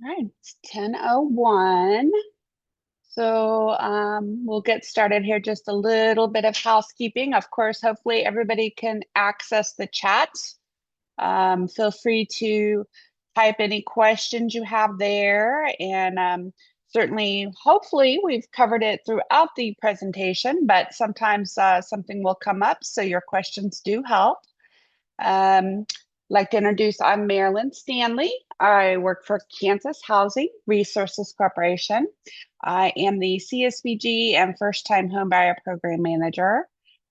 All right, it's 10:01. So we'll get started here. Just a little bit of housekeeping. Of course, hopefully everybody can access the chat. Feel free to type any questions you have there. And certainly, hopefully, we've covered it throughout the presentation, but sometimes something will come up. So your questions do help. Um, like to introduce, I'm Marilyn Stanley. I work for Kansas Housing Resources Corporation. I am the CSBG and First Time Homebuyer Program Manager.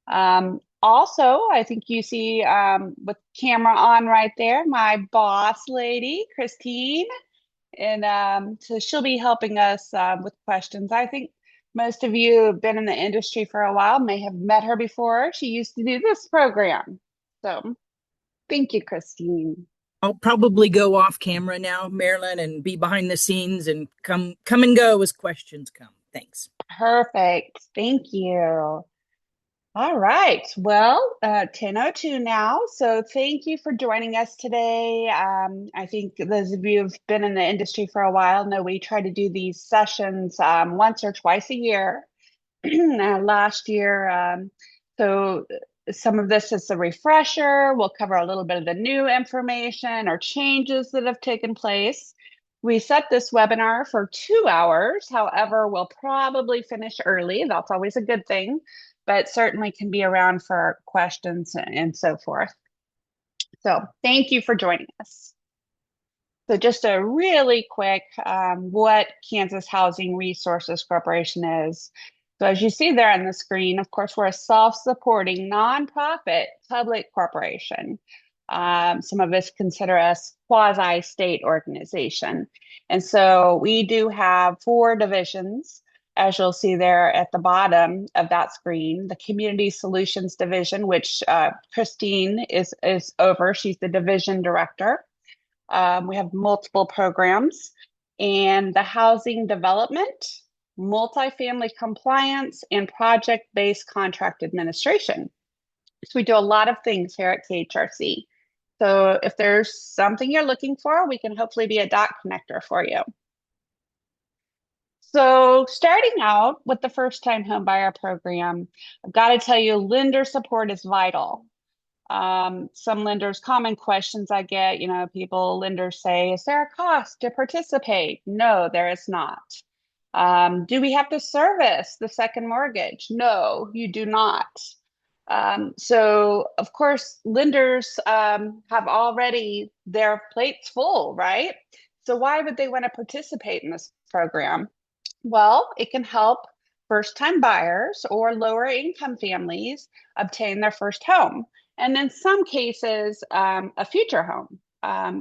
Also, I think you see with camera on right there, my boss lady, Christine. And so she'll be helping us with questions. I think most of you have been in the industry for a while, may have met her before. She used to do this program. So thank you, Christine. I'll probably go off camera now, Marilyn, and be behind the scenes and come and go as questions come. Thanks. Perfect. Thank you. All right. Well, 10:02 now. So thank you for joining us today. I think those of you who've been in the industry for a while know we try to do these sessions once or twice a year. Last year, so some of this is a refresher. We'll cover a little bit of the new information or changes that have taken place. We set this webinar for 2 hours. However, we'll probably finish early. That's always a good thing, but certainly can be around for questions and so forth. So thank you for joining us. So just a really quick what Kansas Housing Resources Corporation is. So as you see there on the screen, of course, we're a self-supporting nonprofit public corporation. Some of us consider us quasi-state organization. And so we do have 4 divisions, as you'll see there at the bottom of that screen. The Community Solutions Division, which Christine is over. She's the division director. We have multiple programs and the housing development, multifamily compliance, and project-based contract administration. So we do a lot of things here at KHRC. So if there's something you're looking for, we can hopefully be a dot connector for you. So starting out with the first time home buyer program, I've got to tell you, lender support is vital. Some lenders, common questions I get, lenders say, is there a cost to participate? No, there is not. Do we have to service the second mortgage? No, you do not. So of course, lenders have already their plates full, right? So why would they want to participate in this program? Well, it can help first-time buyers or lower income families obtain their first home. And in some cases, a future home,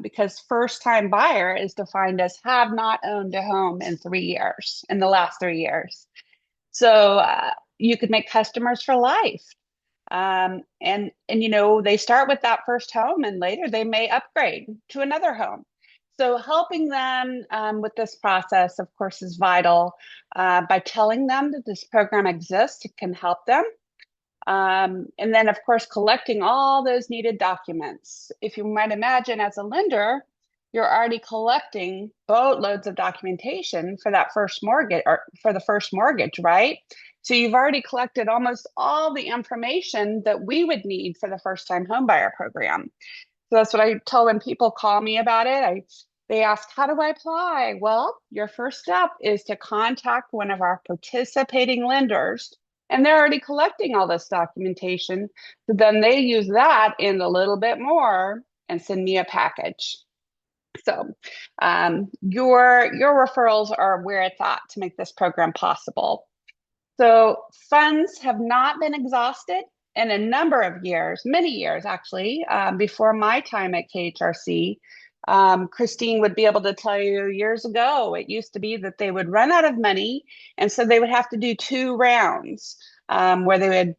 because first-time buyer is defined as have not owned a home in 3 years, in the last 3 years. So you could make customers for life. And they start with that first home and later they may upgrade to another home. So helping them with this process, of course, is vital. By telling them that this program exists, it can help them. And then, of course, collecting all those needed documents. If you might imagine, as a lender, you're already collecting boatloads of documentation for that first mortgage or for the first mortgage, right? So you've already collected almost all the information that we would need for the first time homebuyer program. So that's what I tell when people call me about it. They ask, how do I apply? Well, your first step is to contact one of our participating lenders, and they're already collecting all this documentation. So then they use that and a little bit more and send me a package. So your referrals are where it's at to make this program possible. So funds have not been exhausted in a number of years, many years actually, before my time at KHRC. Christine would be able to tell you years ago, it used to be that they would run out of money. And so they would have to do 2 rounds where they would,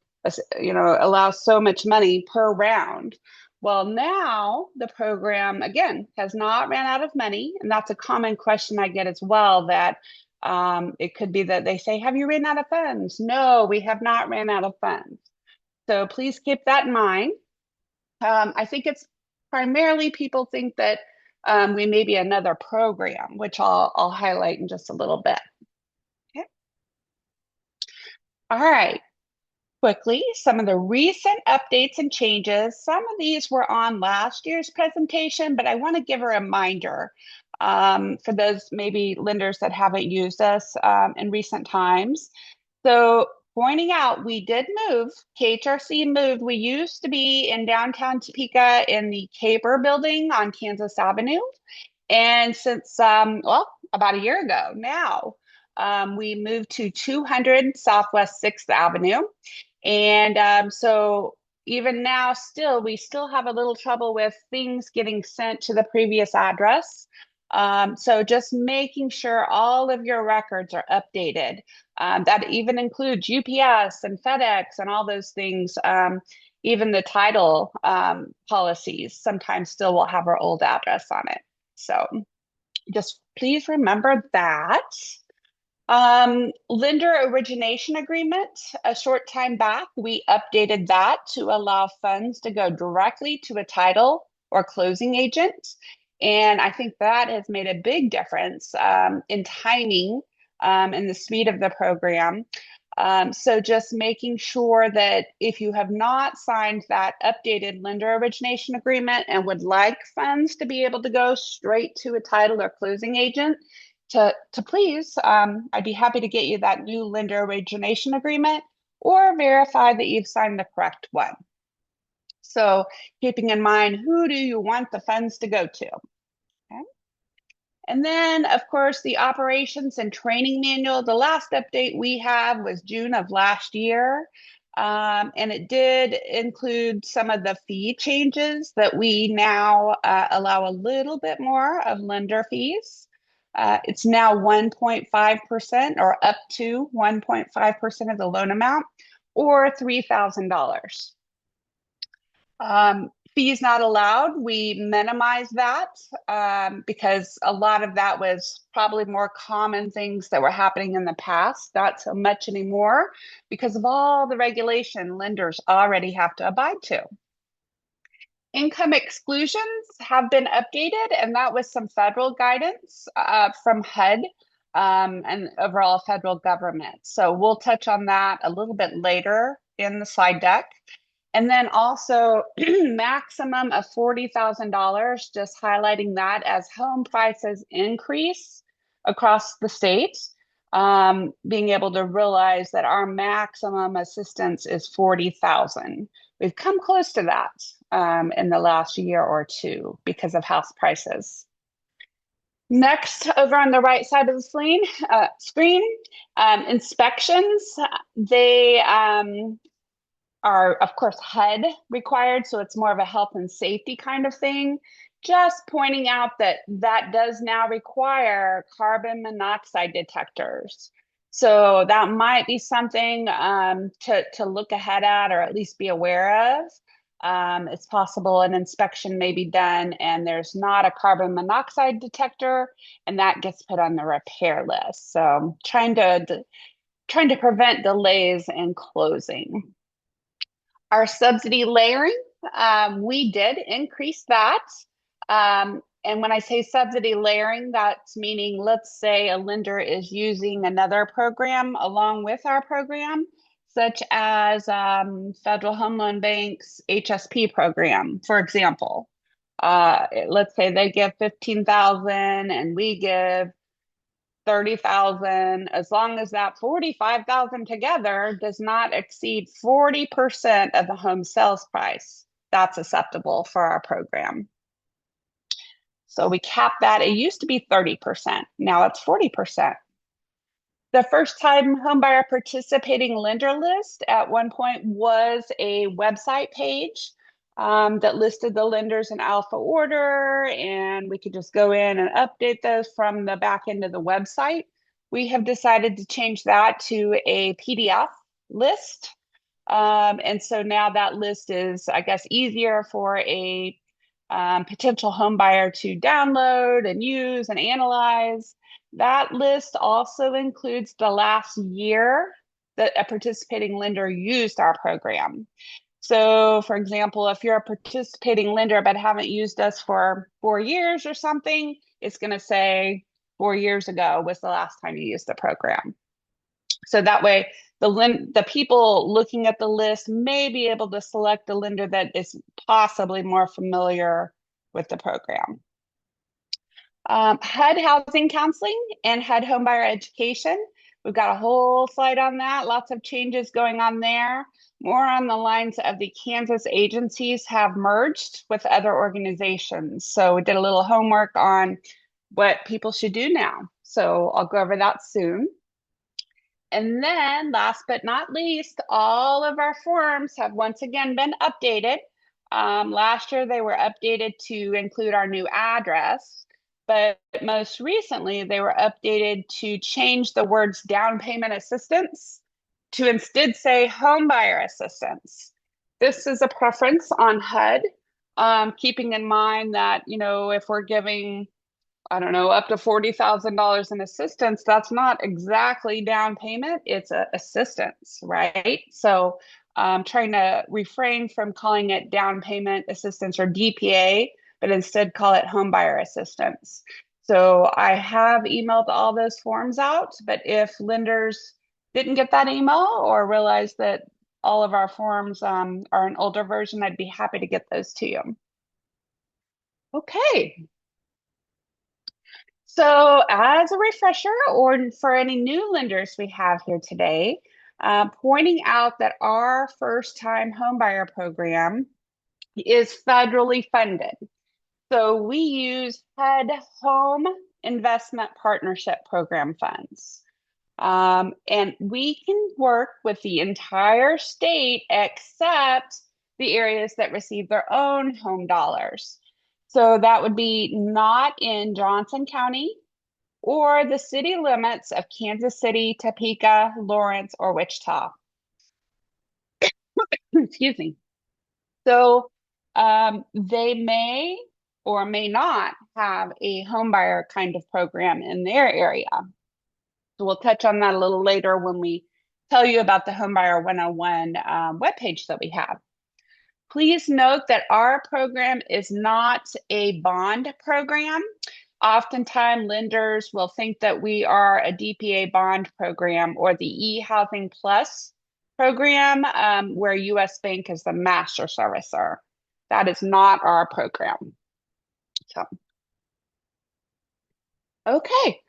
allow so much money per round. Well, now the program, again, has not ran out of money. And that's a common question I get as well, that it could be that they say, have you ran out of funds? No, we have not ran out of funds. So please keep that in mind. I think it's primarily people think that we may be another program, which I'll highlight in just a little bit. Okay. All right. Quickly, some of the recent updates and changes. Some of these were on last year's presentation, but I want to give a reminder for those maybe lenders that haven't used us in recent times. So pointing out, we did move, KHRC moved. We used to be in downtown Topeka in the Caber building on Kansas Avenue. And since, well, about a year ago now, we moved to 200 Southwest 6th Avenue. And so even now, we still have a little trouble with things getting sent to the previous address. So just making sure all of your records are updated. That even includes UPS and FedEx and all those things. Even the title policies sometimes still will have our old address on it. So just please remember that. Lender origination agreement, a short time back, we updated that to allow funds to go directly to a title or closing agent. And I think that has made a big difference in timing and the speed of the program. So just making sure that if you have not signed that updated lender origination agreement and would like funds to be able to go straight to a title or closing agent, to please, I'd be happy to get you that new lender origination agreement or verify that you've signed the correct one. So keeping in mind, who do you want the funds to go to? Okay. And then, of course, the operations and training manual. The last update we have was June of last year. And it did include some of the fee changes that we now allow a little bit more of lender fees. It's now 1.5% or up to 1.5% of the loan amount or $3,000. Fees not allowed, we minimize that because a lot of that was probably more common things that were happening in the past, not so much anymore because of all the regulation lenders already have to abide to. Income exclusions have been updated, and that was some federal guidance from HUD and overall federal government. So we'll touch on that a little bit later in the slide deck. And then also maximum of $40,000, just highlighting that as home prices increase across the state, being able to realize that our maximum assistance is $40,000. We've come close to that in the last year or two because of house prices. Next, over on the right side of the screen, inspections. They are, of course, HUD required, so it's more of a health and safety kind of thing. Just pointing out that that does now require carbon monoxide detectors. So that might be something to look ahead at or at least be aware of. It's possible an inspection may be done and there's not a carbon monoxide detector, and that gets put on the repair list. So trying to prevent delays in closing. Our subsidy layering, we did increase that. And when I say subsidy layering, that's meaning, let's say a lender is using another program along with our program, such as Federal Home Loan Bank's HSP program, for example. Let's say they give $15,000 and we give $30,000, as long as that $45,000 together does not exceed 40% of the home sales price, that's acceptable for our program. So we cap that. It used to be 30%. Now it's 40%. The first time homebuyer participating lender list at one point was a website page that listed the lenders in alpha order, and we could just go in and update those from the back end of the website. We have decided to change that to a PDF list. And so now that list is, I guess, easier for a potential home buyer to download and use and analyze. That list also includes the last year that a participating lender used our program. So, for example, if you're a participating lender but haven't used us for 4 years or something, it's going to say 4 years ago was the last time you used the program. So that way, the people looking at the list may be able to select a lender that is possibly more familiar with the program. HUD housing counseling and HUD homebuyer education. We've got a whole slide on that. Lots of changes going on there. More on the lines of the Kansas agencies have merged with other organizations. So we did a little homework on what people should do now. So I'll go over that soon. And then last but not least, all of our forms have once again been updated. Last year, they were updated to include our new address, but most recently, they were updated to change the words down payment assistance to instead say home buyer assistance. This is a preference on HUD, keeping in mind that, if we're giving I don't know, up to $40,000 in assistance, that's not exactly down payment, it's assistance, right? So trying to refrain from calling it down payment assistance or DPA, but instead call it home buyer assistance. So I have emailed all those forms out, but if lenders didn't get that email or realize that all of our forms are an older version, I'd be happy to get those to you. Okay. So, as a refresher, or for any new lenders we have here today, pointing out that our first time homebuyer program is federally funded. So, we use HUD Home Investment Partnership Program funds. And we can work with the entire state except the areas that receive their own home dollars. So that would be not in Johnson County or the city limits of Kansas City, Topeka, Lawrence, or Wichita. Excuse me. So they may or may not have a homebuyer kind of program in their area. So we'll touch on that a little later when we tell you about the Homebuyer 101 webpage that we have. Please note that our program is not a bond program. Oftentimes, lenders will think that we are a DPA bond program or the e-Housing Plus program, where U.S. Bank is the master servicer. That is not our program. So, okay.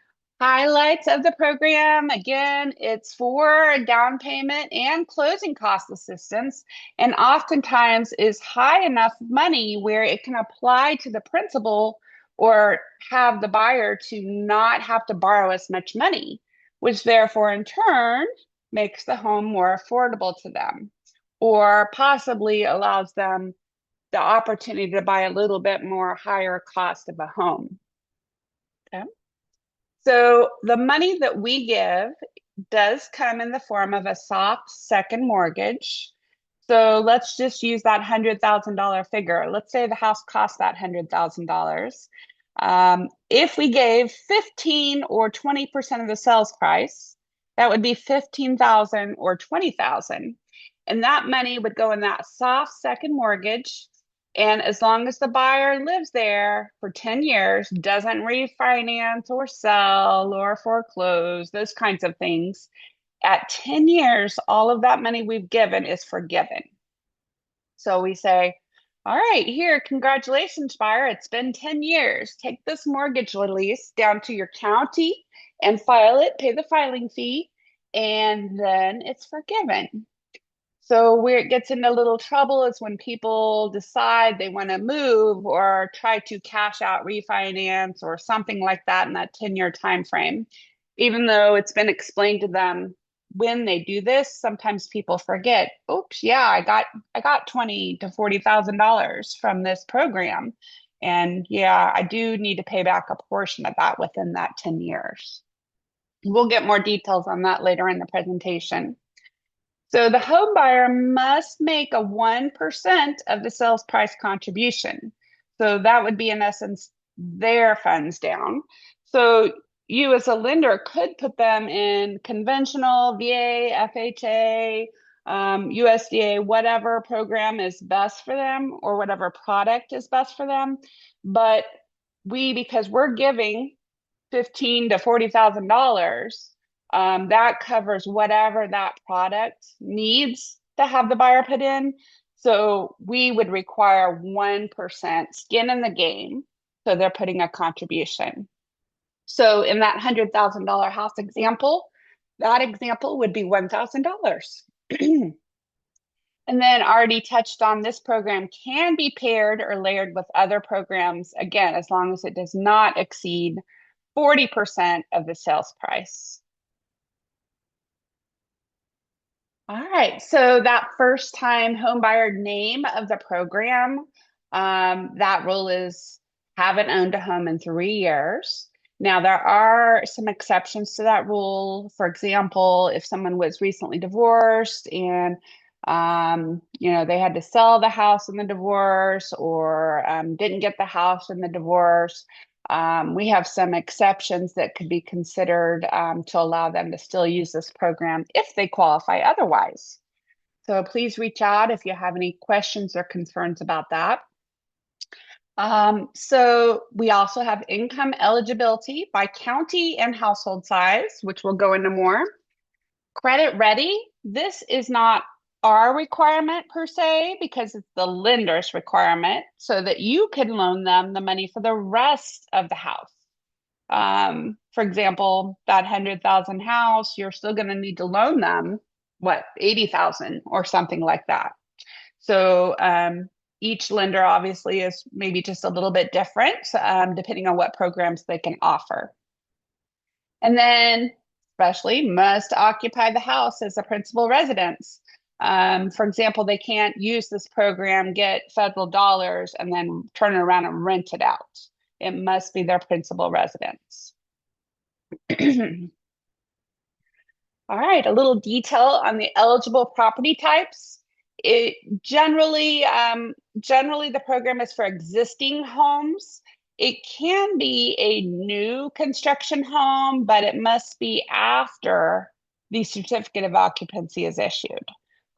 Highlights of the program. Again, it's for down payment and closing cost assistance, and oftentimes is high enough money where it can apply to the principal or have the buyer to not have to borrow as much money, which therefore in turn makes the home more affordable to them or possibly allows them the opportunity to buy a little bit more higher cost of a home. Okay. So the money that we give does come in the form of a soft second mortgage. So let's just use that $100,000 figure. Let's say the house cost that $100,000. If we gave 15 or 20% of the sales price, that would be 15,000 or 20,000. And that money would go in that soft second mortgage. And as long as the buyer lives there for 10 years, doesn't refinance or sell or foreclose, those kinds of things, at 10 years, all of that money we've given is forgiven. So we say, all right, here, congratulations, buyer. It's been 10 years. Take this mortgage release down to your county and file it, pay the filing fee, and then it's forgiven. So where it gets into a little trouble is when people decide they want to move or try to cash out refinance or something like that in that 10-year time frame. Even though it's been explained to them when they do this, sometimes people forget, oops, yeah, I got $20,000 to $40,000 from this program. And yeah, I do need to pay back a portion of that within that 10 years. We'll get more details on that later in the presentation. So the home buyer must make a 1% of the sales price contribution. So that would be, in essence, their funds down. So you as a lender could put them in conventional, VA, FHA, USDA, whatever program is best for them or whatever product is best for them. But because we're giving $15,000 to $40,000, that covers whatever that product needs to have the buyer put in. So we would require 1% skin in the game. So they're putting a contribution. So in that $100,000 house example, that example would be $1,000. And then already touched on, this program can be paired or layered with other programs, again, as long as it does not exceed 40% of the sales price. All right, so that first time home buyer name of the program, that rule is haven't owned a home in 3 years. Now, there are some exceptions to that rule. For example, if someone was recently divorced and they had to sell the house in the divorce or didn't get the house in the divorce, we have some exceptions that could be considered to allow them to still use this program if they qualify otherwise. So please reach out if you have any questions or concerns about that. So we also have income eligibility by county and household size, which we'll go into more. Credit ready, this is not our requirement per se, because it's the lender's requirement so that you can loan them the money for the rest of the house. For example, that 100,000 house, you're still going to need to loan them, 80,000 or something like that. So each lender obviously is maybe just a little bit different, depending on what programs they can offer. And then especially must occupy the house as a principal residence. For example, they can't use this program, get federal dollars, and then turn it around and rent it out. It must be their principal residence. All right, a little detail on the eligible property types. Generally, the program is for existing homes. It can be a new construction home, but it must be after the certificate of occupancy is issued.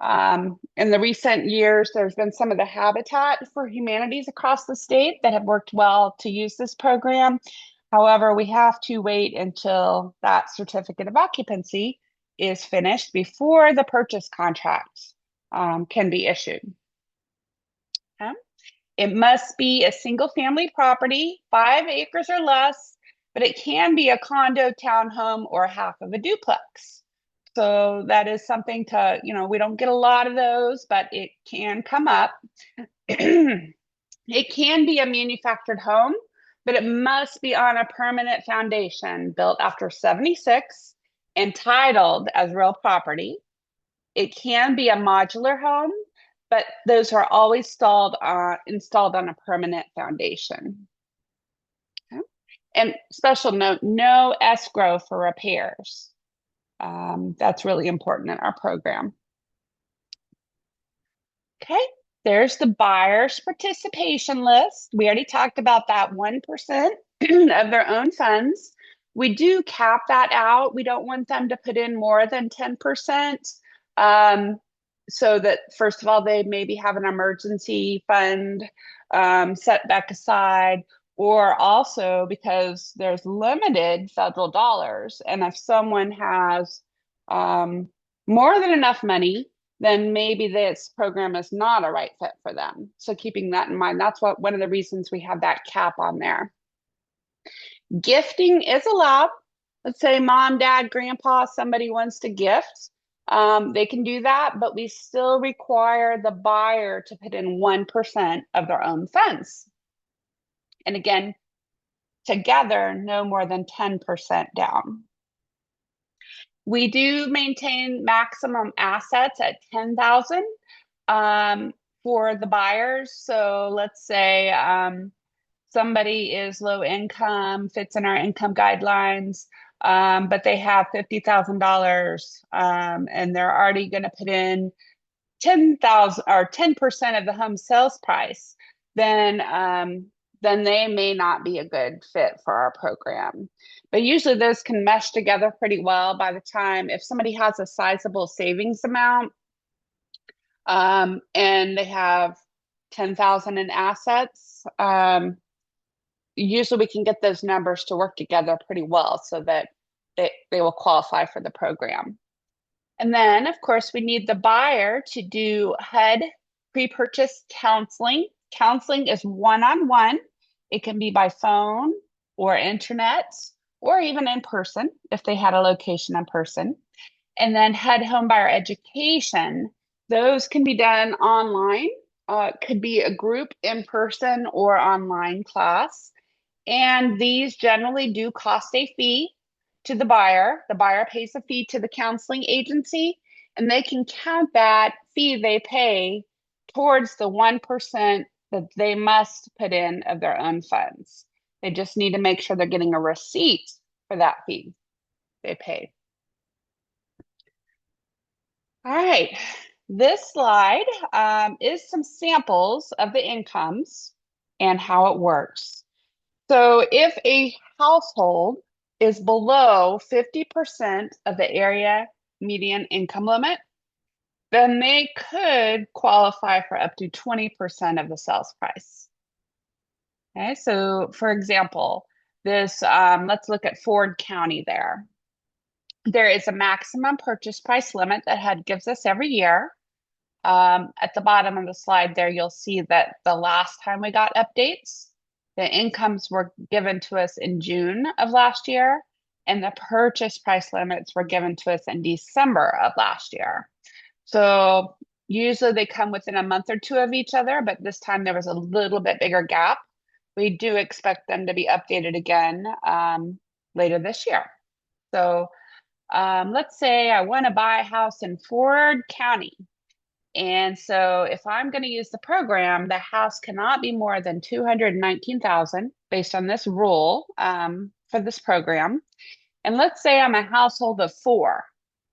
In the recent years, there's been some of the Habitat for Humanities across the state that have worked well to use this program. However, we have to wait until that certificate of occupancy is finished before the purchase contracts can be issued. Okay. It must be a single family property, 5 acres or less, but it can be a condo, townhome, or half of a duplex. So that is something to, we don't get a lot of those, but it can come up. It can be a manufactured home, but it must be on a permanent foundation built after 76 and titled as real property. It can be a modular home, but those are always installed on a permanent foundation. Okay. And special note, no escrow for repairs. That's really important in our program. Okay, there's the buyer's participation list. We already talked about that 1% of their own funds. We do cap that out. We don't want them to put in more than 10%. So that, first of all, they maybe have an emergency fund set back aside, or also because there's limited federal dollars. And if someone has more than enough money, then maybe this program is not a right fit for them. So keeping that in mind, that's one of the reasons we have that cap on there. Gifting is allowed. Let's say mom, dad, grandpa, somebody wants to gift. They can do that, but we still require the buyer to put in 1% of their own funds. And again, together, no more than 10% down. We do maintain maximum assets at 10,000 for the buyers. So let's say somebody is low income, fits in our income guidelines, but they have $50,000 and they're already going to put in 10,000 or 10% of the home sales price, then they may not be a good fit for our program. But usually those can mesh together pretty well by the time, if somebody has a sizable savings amount, and they have 10,000 in assets. Usually we can get those numbers to work together pretty well so that they will qualify for the program. And then, of course, we need the buyer to do HUD pre-purchase counseling. Counseling is one-on-one. It can be by phone or internet or even in person if they had a location in person. And then HUD homebuyer education. Those can be done online. Could be a group in person or online class. And these generally do cost a fee to the buyer. The buyer pays a fee to the counseling agency, and they can count that fee they pay towards the 1% that they must put in of their own funds. They just need to make sure they're getting a receipt for that fee they paid. All right, this slide is some samples of the incomes and how it works. So if a household is below 50% of the area median income limit, then they could qualify for up to 20% of the sales price. Okay, so for example, this let's look at Ford County there. There is a maximum purchase price limit that HUD gives us every year. At the bottom of the slide there, you'll see that the last time we got updates, the incomes were given to us in June of last year, and the purchase price limits were given to us in December of last year. So usually they come within a month or two of each other, but this time there was a little bit bigger gap. We do expect them to be updated again later this year. So let's say I want to buy a house in Ford County. And so if I'm going to use the program, the house cannot be more than 219,000 based on this rule for this program. And let's say I'm a household of four,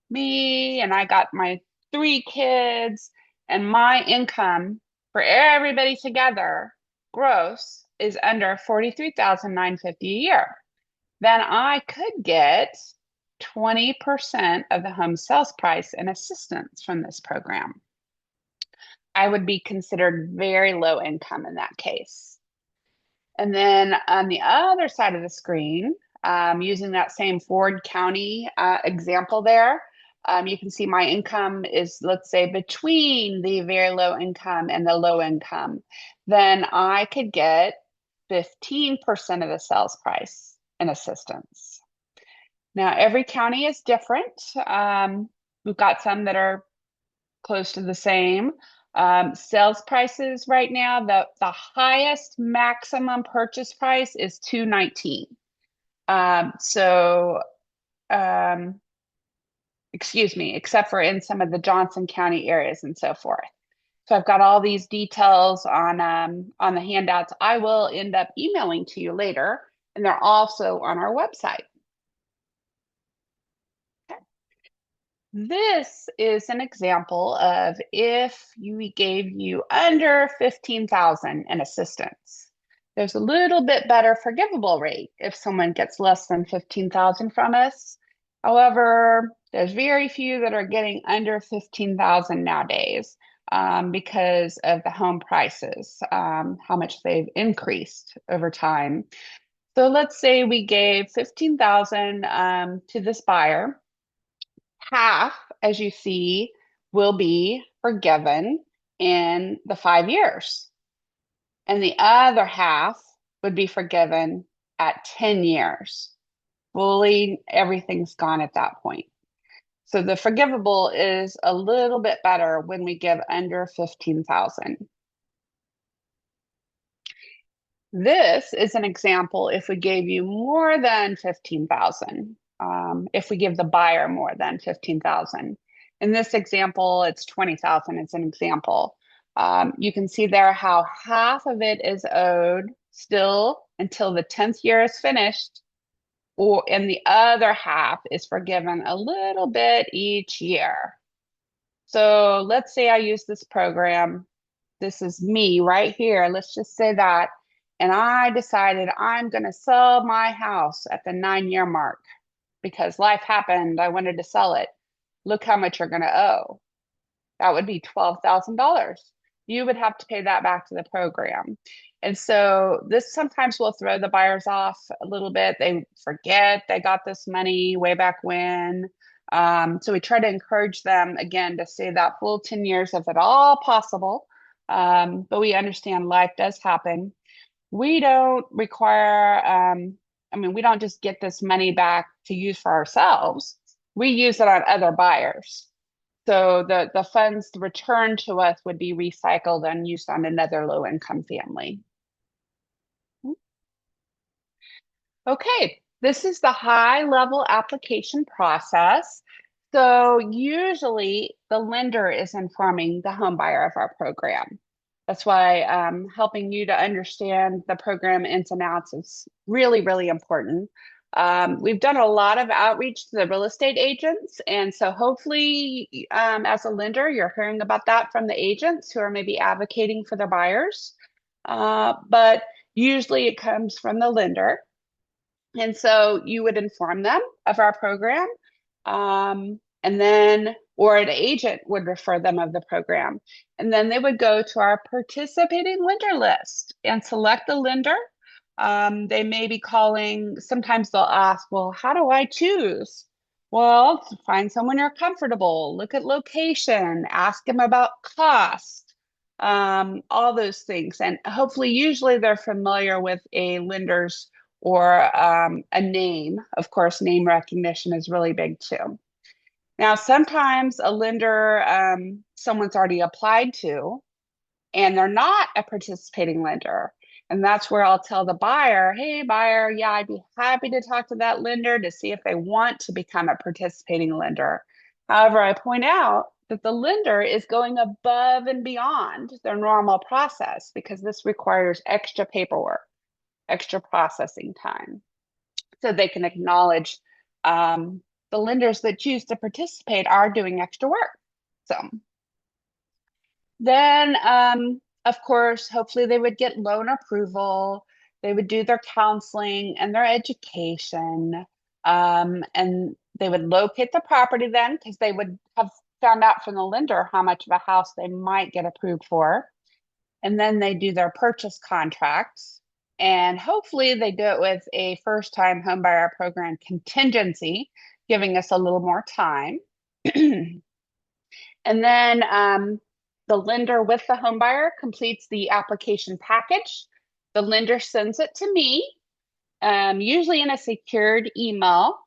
me and I got my three kids, and my income for everybody together, gross, is under 43,950 a year. Then I could get 20% of the home sales price in assistance from this program. I would be considered very low income in that case. And then on the other side of the screen, using that same Ford County example there, you can see my income is, let's say, between the very low income and the low income. Then I could get 15% of the sales price in assistance. Now, every county is different. We've got some that are close to the same. Sales prices right now, the highest maximum purchase price is $219. Excuse me, except for in some of the Johnson County areas and so forth. So I've got all these details on the handouts. I will end up emailing to you later, and they're also on our website. This is an example of if we gave you under 15,000 in assistance. There's a little bit better forgivable rate if someone gets less than 15,000 from us. However, there's very few that are getting under 15,000 nowadays because of the home prices, how much they've increased over time. So let's say we gave 15,000 to this buyer. Half, as you see, will be forgiven in the 5 years. And the other half would be forgiven at 10 years. Fully, everything's gone at that point. So the forgivable is a little bit better when we give under 15,000. This is an example if we gave you more than 15,000. If we give the buyer more than 15,000. In this example, it's 20,000 as an example. You can see there how half of it is owed still until the 10th year is finished, and the other half is forgiven a little bit each year. So let's say I use this program. This is me right here. Let's just say that. And I decided I'm going to sell my house at the 9-year mark. Because life happened, I wanted to sell it. Look how much you're going to owe. that would be $12,000. You would have to pay that back to the program. And so this sometimes will throw the buyers off a little bit. They forget they got this money way back when. So we try to encourage them again to stay that full 10 years if at all possible. But we understand life does happen. We don't require, we don't just get this money back to use for ourselves. We use it on other buyers. So the funds returned to us would be recycled and used on another low income family. Okay, this is the high level application process. So usually the lender is informing the home buyer of our program. That's why helping you to understand the program ins and outs is really, really important. We've done a lot of outreach to the real estate agents. And so hopefully, as a lender, you're hearing about that from the agents who are maybe advocating for their buyers. But usually it comes from the lender. And so you would inform them of our program. And then, or an agent would refer them of the program. And then they would go to our participating lender list and select the lender. They may be calling, sometimes they'll ask, well, how do I choose? Well, find someone you're comfortable, look at location, ask them about cost, all those things. And hopefully, usually they're familiar with a lender's or a name. Of course, name recognition is really big too. Now, sometimes a lender, someone's already applied to, and they're not a participating lender. And that's where I'll tell the buyer, hey, buyer, yeah, I'd be happy to talk to that lender to see if they want to become a participating lender. However, I point out that the lender is going above and beyond their normal process because this requires extra paperwork, extra processing time, so they can acknowledge the lenders that choose to participate are doing extra work. So then, of course, hopefully they would get loan approval. They would do their counseling and their education. And they would locate the property then because they would have found out from the lender how much of a house they might get approved for. And then they do their purchase contracts. And hopefully they do it with a first-time homebuyer program contingency, giving us a little more time. And then the lender with the homebuyer completes the application package. The lender sends it to me, usually in a secured email.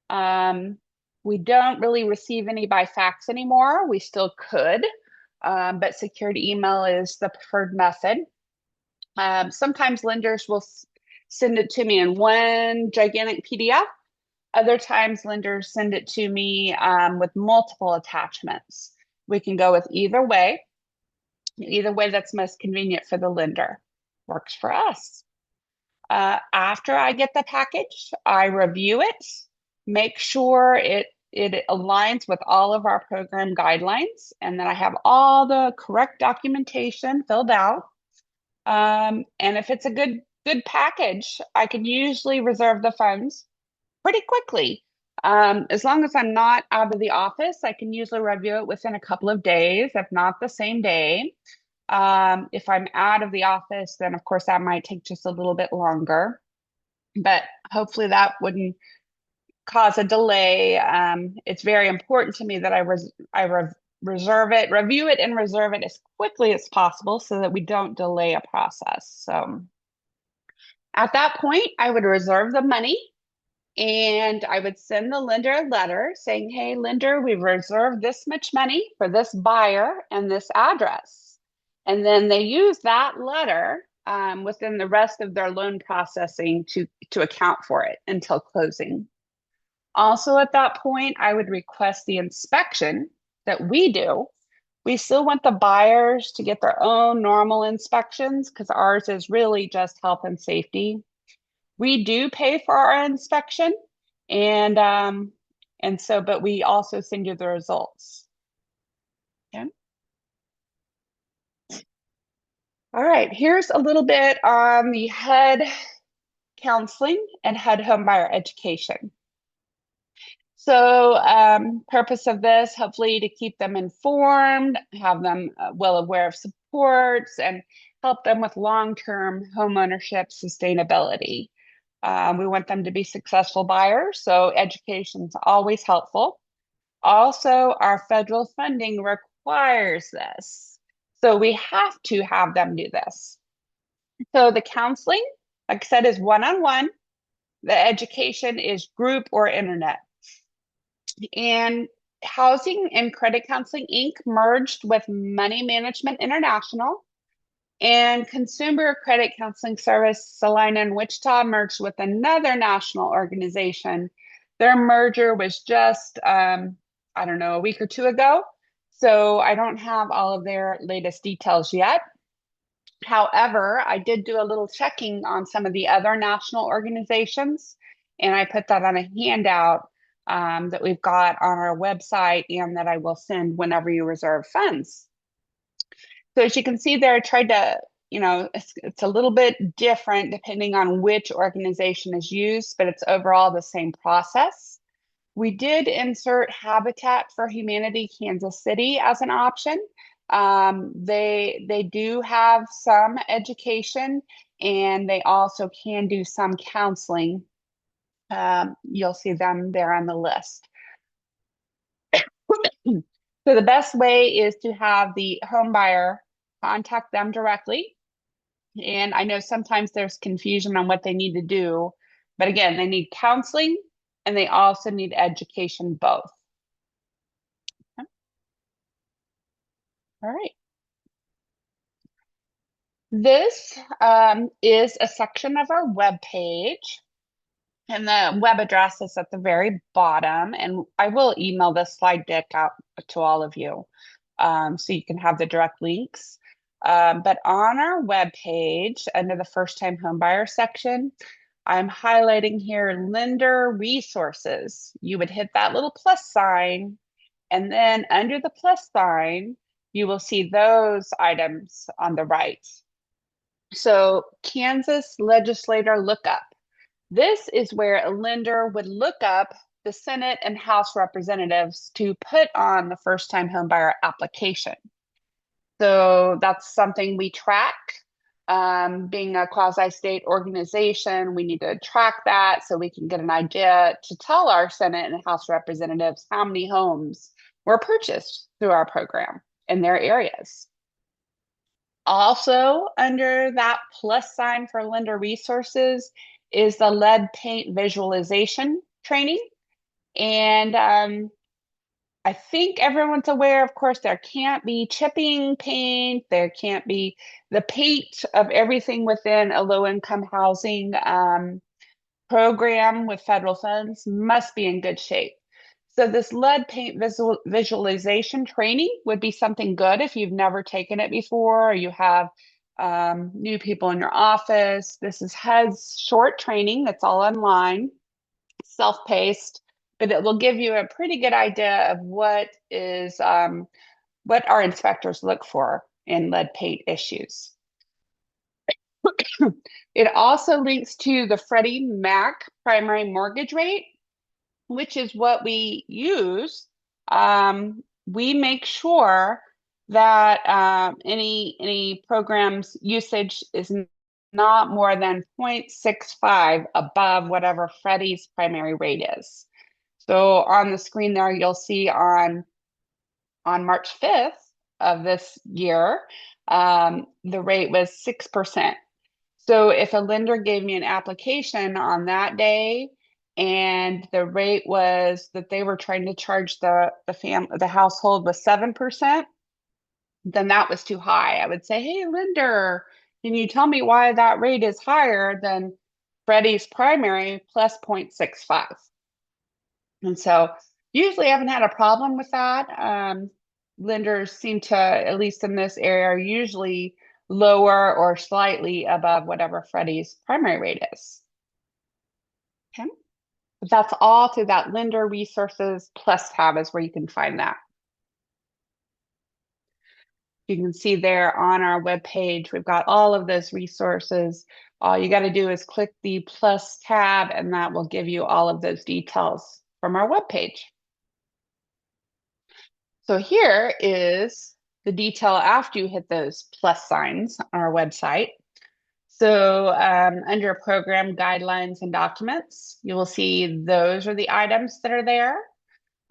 We don't really receive any by fax anymore. We still could, but secured email is the preferred method. Sometimes lenders will send it to me in one gigantic PDF. Other times lenders send it to me with multiple attachments. We can go with either way that's most convenient for the lender. Works for us. After I get the package, I review it, make sure it aligns with all of our program guidelines, and then I have all the correct documentation filled out. And if it's a good package, I can usually reserve the funds pretty quickly. As long as I'm not out of the office, I can usually review it within a couple of days, if not the same day. If I'm out of the office, then of course that might take just a little bit longer, but hopefully that wouldn't cause a delay. It's very important to me that I review it and reserve it as quickly as possible so that we don't delay a process. So at that point, I would reserve the money and I would send the lender a letter saying, hey, lender, we've reserved this much money for this buyer and this address. And then they use that letter within the rest of their loan processing to account for it until closing. Also, at that point, I would request the inspection that we do. We still want the buyers to get their own normal inspections because ours is really just health and safety. We do pay for our inspection, and so, but we also send you the results. Okay. All right, here's a little bit on the HUD counseling and HUD homebuyer education. So, purpose of this, hopefully to keep them informed, have them well aware of supports, and help them with long-term homeownership sustainability. We want them to be successful buyers, so education is always helpful. Also, our federal funding requires this. So we have to have them do this. So the counseling, like I said, is one-on-one. The education is group or internet. And Housing and Credit Counseling Inc. merged with Money Management International, and Consumer Credit Counseling Service, Salina and Wichita, merged with another national organization. Their merger was just, I don't know, a week or two ago. So I don't have all of their latest details yet. However, I did do a little checking on some of the other national organizations, and I put that on a handout that we've got on our website and that I will send whenever you reserve funds. So as you can see there, I tried to, it's a little bit different depending on which organization is used, but it's overall the same process. We did insert Habitat for Humanity Kansas City as an option. They do have some education, and they also can do some counseling. You'll see them there on the list. So the best way is to have the home buyer contact them directly. And I know sometimes there's confusion on what they need to do, but again, they need counseling and they also need education both. Okay. All right. This is a section of our web page, and the web address is at the very bottom. And I will email this slide deck out to all of you so you can have the direct links. But on our web page, under the first-time homebuyer section, I'm highlighting here lender resources. You would hit that little plus sign, and then under the plus sign, you will see those items on the right. So Kansas legislator lookup. This is where a lender would look up the Senate and House representatives to put on the first-time homebuyer application. So that's something we track. Being a quasi-state organization, we need to track that so we can get an idea to tell our Senate and House representatives how many homes were purchased through our program in their areas. Also, under that plus sign for lender resources is the lead paint visualization training. And I think everyone's aware, of course, there can't be chipping paint. There can't be the paint of everything within a low-income housing program with federal funds must be in good shape. So this lead paint visualization training would be something good if you've never taken it before, or you have new people in your office. This is HUD's short training that's all online, self-paced, but it will give you a pretty good idea of what our inspectors look for in lead paint issues. It also links to the Freddie Mac primary mortgage rate, which is what we use. We make sure that any program's usage is not more than 0.65 above whatever Freddie's primary rate is. So on the screen there, you'll see on March 5th of this year, the rate was 6%. So if a lender gave me an application on that day and the rate was that they were trying to charge the household with 7%, then that was too high. I would say, hey, lender, can you tell me why that rate is higher than Freddie's primary plus 0.65? And so usually I haven't had a problem with that. Lenders seem to, at least in this area, are usually lower or slightly above whatever Freddie's primary rate is. Okay. But that's all through that lender resources plus tab is where you can find that. You can see there on our webpage, we've got all of those resources. All you got to do is click the plus tab and that will give you all of those details from our webpage. So here is the detail after you hit those plus signs on our website. So under program guidelines and documents, you will see those are the items that are there.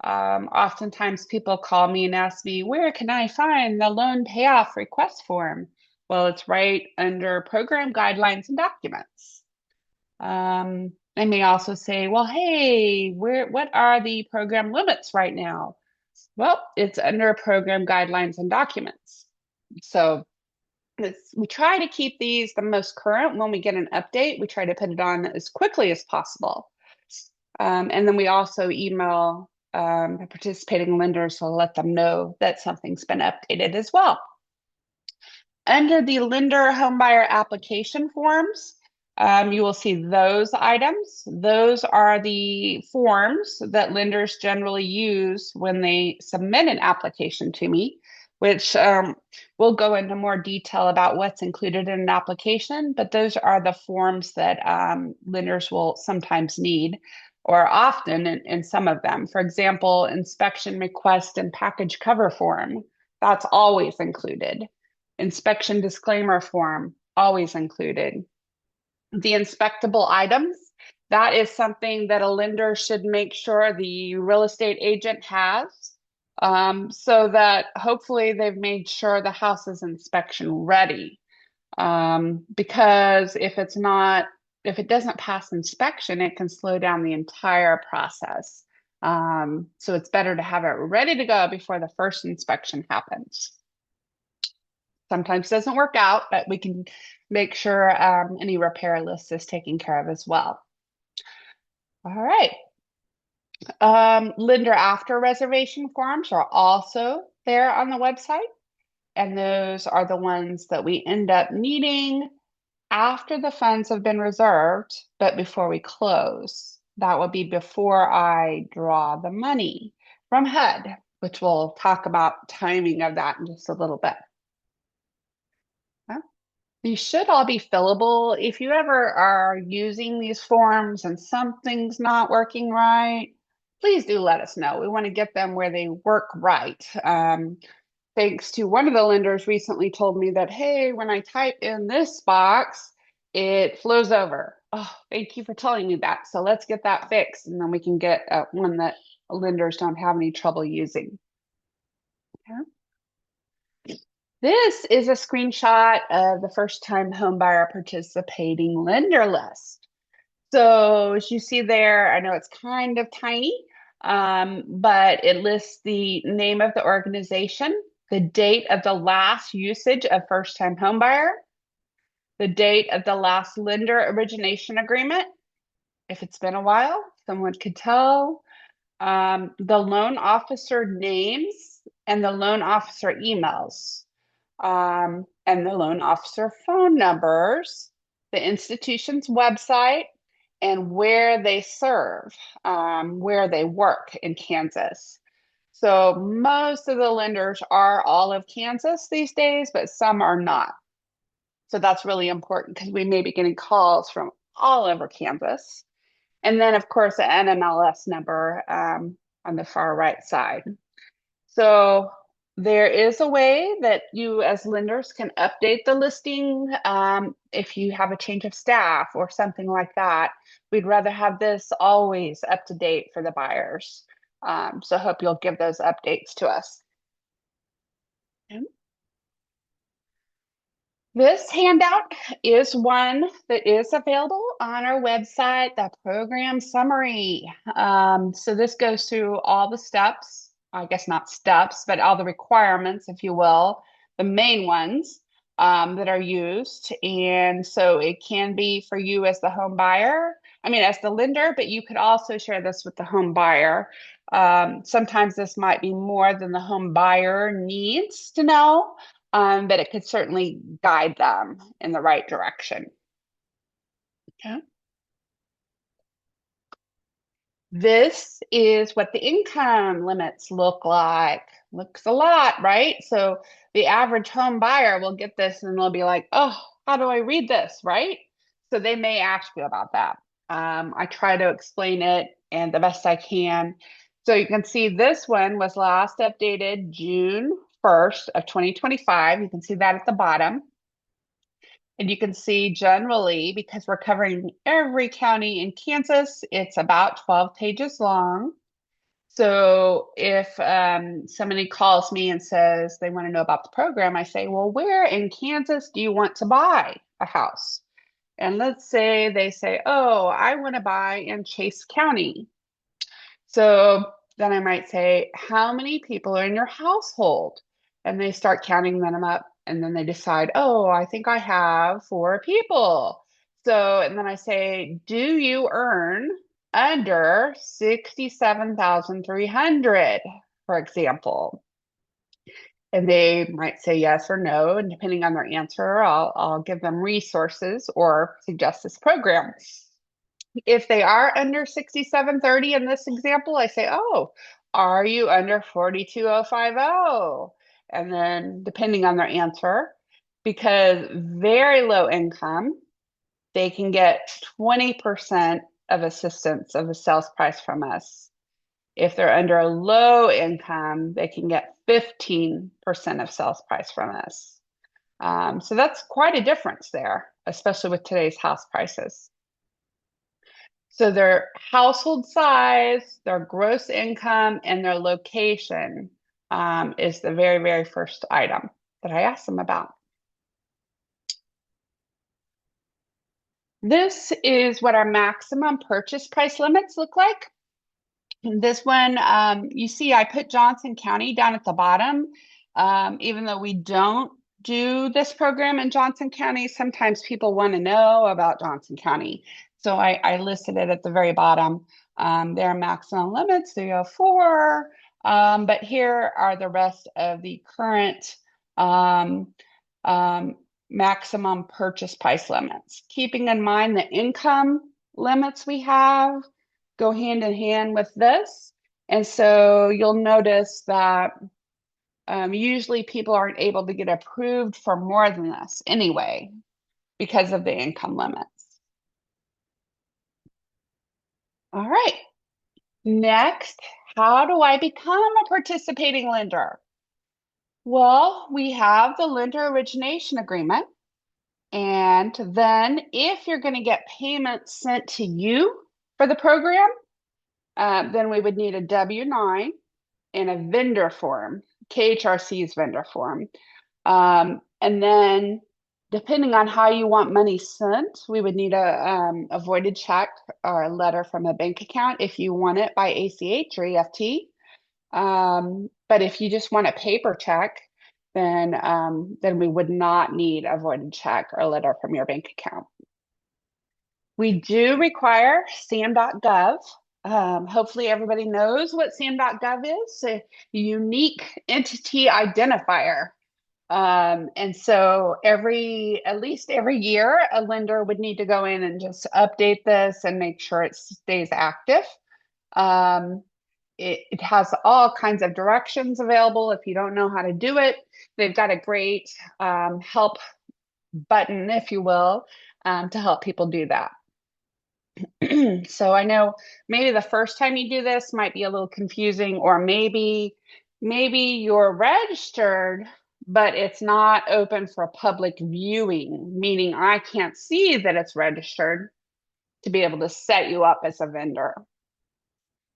Oftentimes people call me and ask me, where can I find the loan payoff request form? Well, it's right under program guidelines and documents. They may also say, well, hey, what are the program limits right now? Well, it's under program guidelines and documents. So we try to keep these the most current. When we get an update, we try to put it on as quickly as possible. And then we also email the participating lenders to let them know that something's been updated as well. Under the lender homebuyer application forms, you will see those items. Those are the forms that lenders generally use when they submit an application to me, which we'll go into more detail about what's included in an application, but those are the forms that lenders will sometimes need, or often in some of them. For example, inspection request and package cover form, that's always included. Inspection disclaimer form, always included. The inspectable items, that is something that a lender should make sure the real estate agent has, so that hopefully they've made sure the house is inspection ready. Because if it doesn't pass inspection, it can slow down the entire process. So it's better to have it ready to go before the first inspection happens. Sometimes doesn't work out, but we can make sure any repair list is taken care of as well. All right. Lender after reservation forms are also there on the website. And those are the ones that we end up needing after the funds have been reserved, but before we close. That will be before I draw the money from HUD, which we'll talk about timing of that in just a little bit. These should all be fillable. If you ever are using these forms and something's not working right, please do let us know. We want to get them where they work right. Thanks to one of the lenders recently told me that, hey, when I type in this box, it flows over. Oh, thank you for telling me that. So let's get that fixed, and then we can get one that lenders don't have any trouble using. Okay. This is a screenshot of the first-time homebuyer participating lender list. So as you see there, I know it's kind of tiny, but it lists the name of the organization, the date of the last usage of first-time homebuyer, the date of the last lender origination agreement. If it's been a while, someone could tell. The loan officer names and the loan officer emails. And the loan officer phone numbers, the institution's website, and where they serve, where they work in Kansas. So most of the lenders are all of Kansas these days, but some are not. So that's really important because we may be getting calls from all over Kansas. And then, of course, the NMLS number on the far right side. So there is a way that you as lenders can update the listing if you have a change of staff or something like that. We'd rather have this always up to date for the buyers. So I hope you'll give those updates to us. Okay. This handout is one that is available on our website, the program summary. So this goes through all the steps, I guess not steps, but all the requirements, if you will, the main ones that are used. And so it can be for you as the home buyer, I mean, as the lender, but you could also share this with the home buyer. Sometimes this might be more than the home buyer needs to know. But it could certainly guide them in the right direction. Okay. This is what the income limits look like. Looks a lot, right? So the average home buyer will get this and they'll be like, oh, how do I read this, right? So they may ask you about that. I try to explain it and the best I can. So you can see this one was last updated June 1st of 2025. You can see that at the bottom. And you can see generally, because we're covering every county in Kansas, it's about 12 pages long. So if somebody calls me and says they want to know about the program, I say, well, where in Kansas do you want to buy a house? And let's say they say, oh, I want to buy in Chase County. So then I might say, how many people are in your household? And they start counting them up. And then they decide, oh, I think I have 4 people. So, and then I say, do you earn under 67,300, for example? And they might say yes or no. And depending on their answer, I'll give them resources or suggest this program. If they are under 6730 in this example, I say, oh, are you under 42050? And then depending on their answer, because very low income, they can get 20% of assistance of the sales price from us. If they're under a low income, they can get 15% of sales price from us. So that's quite a difference there, especially with today's house prices. So their household size, their gross income, and their location is the very, very first item that I asked them about. This is what our maximum purchase price limits look like. And this one, you see, I put Johnson County down at the bottom. Even though we don't do this program in Johnson County, sometimes people want to know about Johnson County. So I listed it at the very bottom. There are maximum limits, 304. But here are the rest of the current maximum purchase price limits. Keeping in mind the income limits we have go hand in hand with this. And so you'll notice that usually people aren't able to get approved for more than this anyway, because of the income limits. All right. Next, how do I become a participating lender? Well, we have the lender origination agreement. And then if you're going to get payments sent to you for the program, then we would need a W-9 and a vendor form, KHRC's vendor form. And then depending on how you want money sent, we would need a voided check or a letter from a bank account if you want it by ACH or EFT. But if you just want a paper check, then we would not need a voided check or a letter from your bank account. We do require SAM.gov. Hopefully everybody knows what SAM.gov is, a unique entity identifier. And so at least every year, a lender would need to go in and just update this and make sure it stays active. It has all kinds of directions available if you don't know how to do it. They've got a great help button, if you will, to help people do that. So I know maybe the first time you do this might be a little confusing, or maybe you're registered, but it's not open for public viewing, meaning I can't see that it's registered to be able to set you up as a vendor.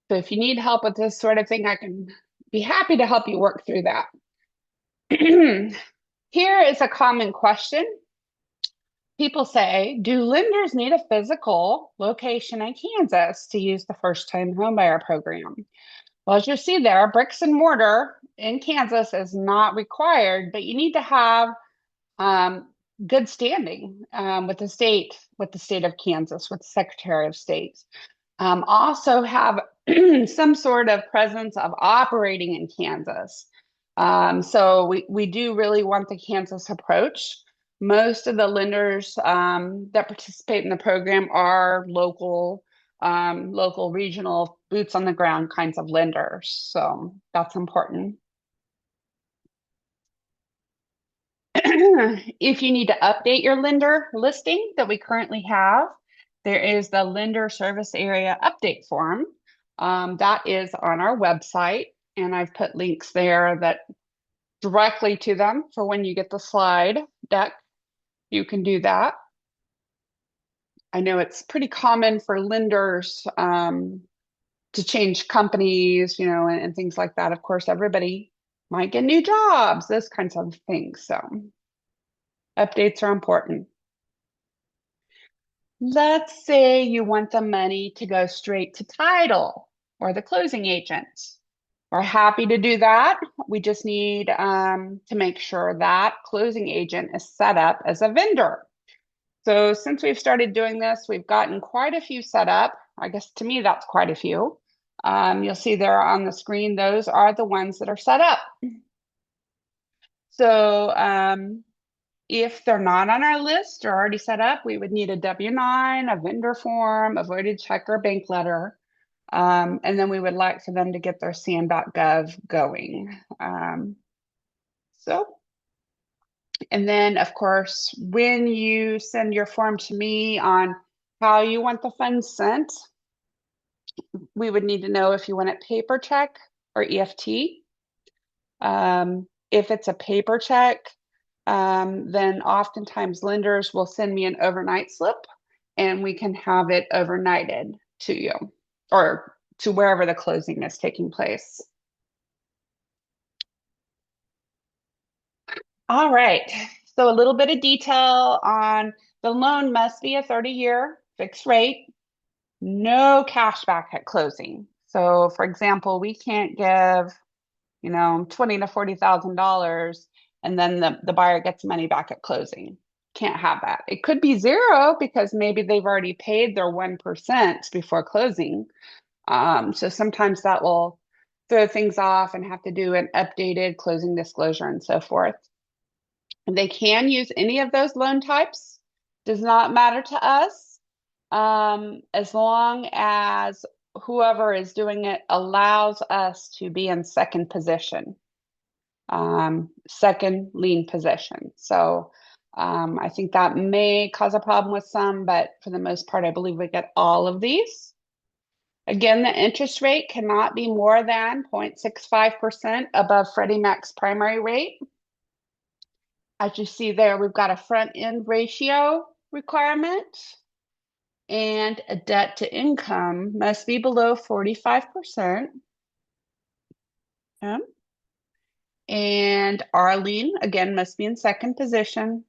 So if you need help with this sort of thing, I can be happy to help you work through that. Here is a common question. People say, do lenders need a physical location in Kansas to use the first-time homebuyer program? Well, as you see there, bricks and mortar in Kansas is not required, but you need to have good standing with the state of Kansas, with the Secretary of State. Also have some sort of presence of operating in Kansas. So we do really want the Kansas approach. Most of the lenders that participate in the program are local, regional, boots on the ground kinds of lenders. So that's important. If you need to update your lender listing that we currently have, there is the lender service area update form. That is on our website, and I've put links there that directly to them for when you get the slide deck. You can do that. I know it's pretty common for lenders to change companies, and things like that. Of course, everybody might get new jobs, those kinds of things. So updates are important. Let's say you want the money to go straight to title or the closing agent. We're happy to do that. We just need to make sure that closing agent is set up as a vendor. So since we've started doing this, we've gotten quite a few set up. I guess to me, that's quite a few. You'll see there on the screen, those are the ones that are set up. So if they're not on our list or already set up, we would need a W-9, a vendor form, a voided check or bank letter. And then we would like for them to get their CM.gov going. And then of course, when you send your form to me on how you want the funds sent, we would need to know if you want it paper check or EFT. If it's a paper check, then oftentimes lenders will send me an overnight slip and we can have it overnighted to you or to wherever the closing is taking place. All right. So a little bit of detail on the loan must be a 30-year fixed rate, no cash back at closing. So for example, we can't give, $20,000 to $40,000 and then the buyer gets money back at closing. Can't have that. It could be zero because maybe they've already paid their 1% before closing. So sometimes that will throw things off and have to do an updated closing disclosure and so forth. They can use any of those loan types. Does not matter to us, as long as whoever is doing it allows us to be in second position, second lien position. So I think that may cause a problem with some, but for the most part, I believe we get all of these. Again, the interest rate cannot be more than 0.65% above Freddie Mac's primary rate. As you see there, we've got a front end ratio requirement and a debt to income must be below 45%. Okay. And our lien, again, must be in second position.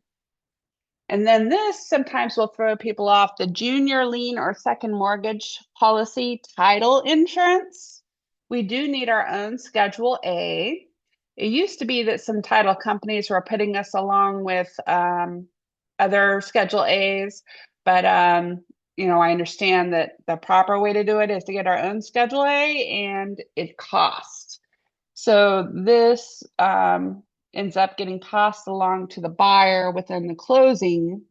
And then this sometimes will throw people off, the junior lien or second mortgage policy title insurance. We do need our own Schedule A. It used to be that some title companies were putting us along with other Schedule A's, but I understand that the proper way to do it is to get our own Schedule A, and it costs. So this ends up getting passed along to the buyer within the closing.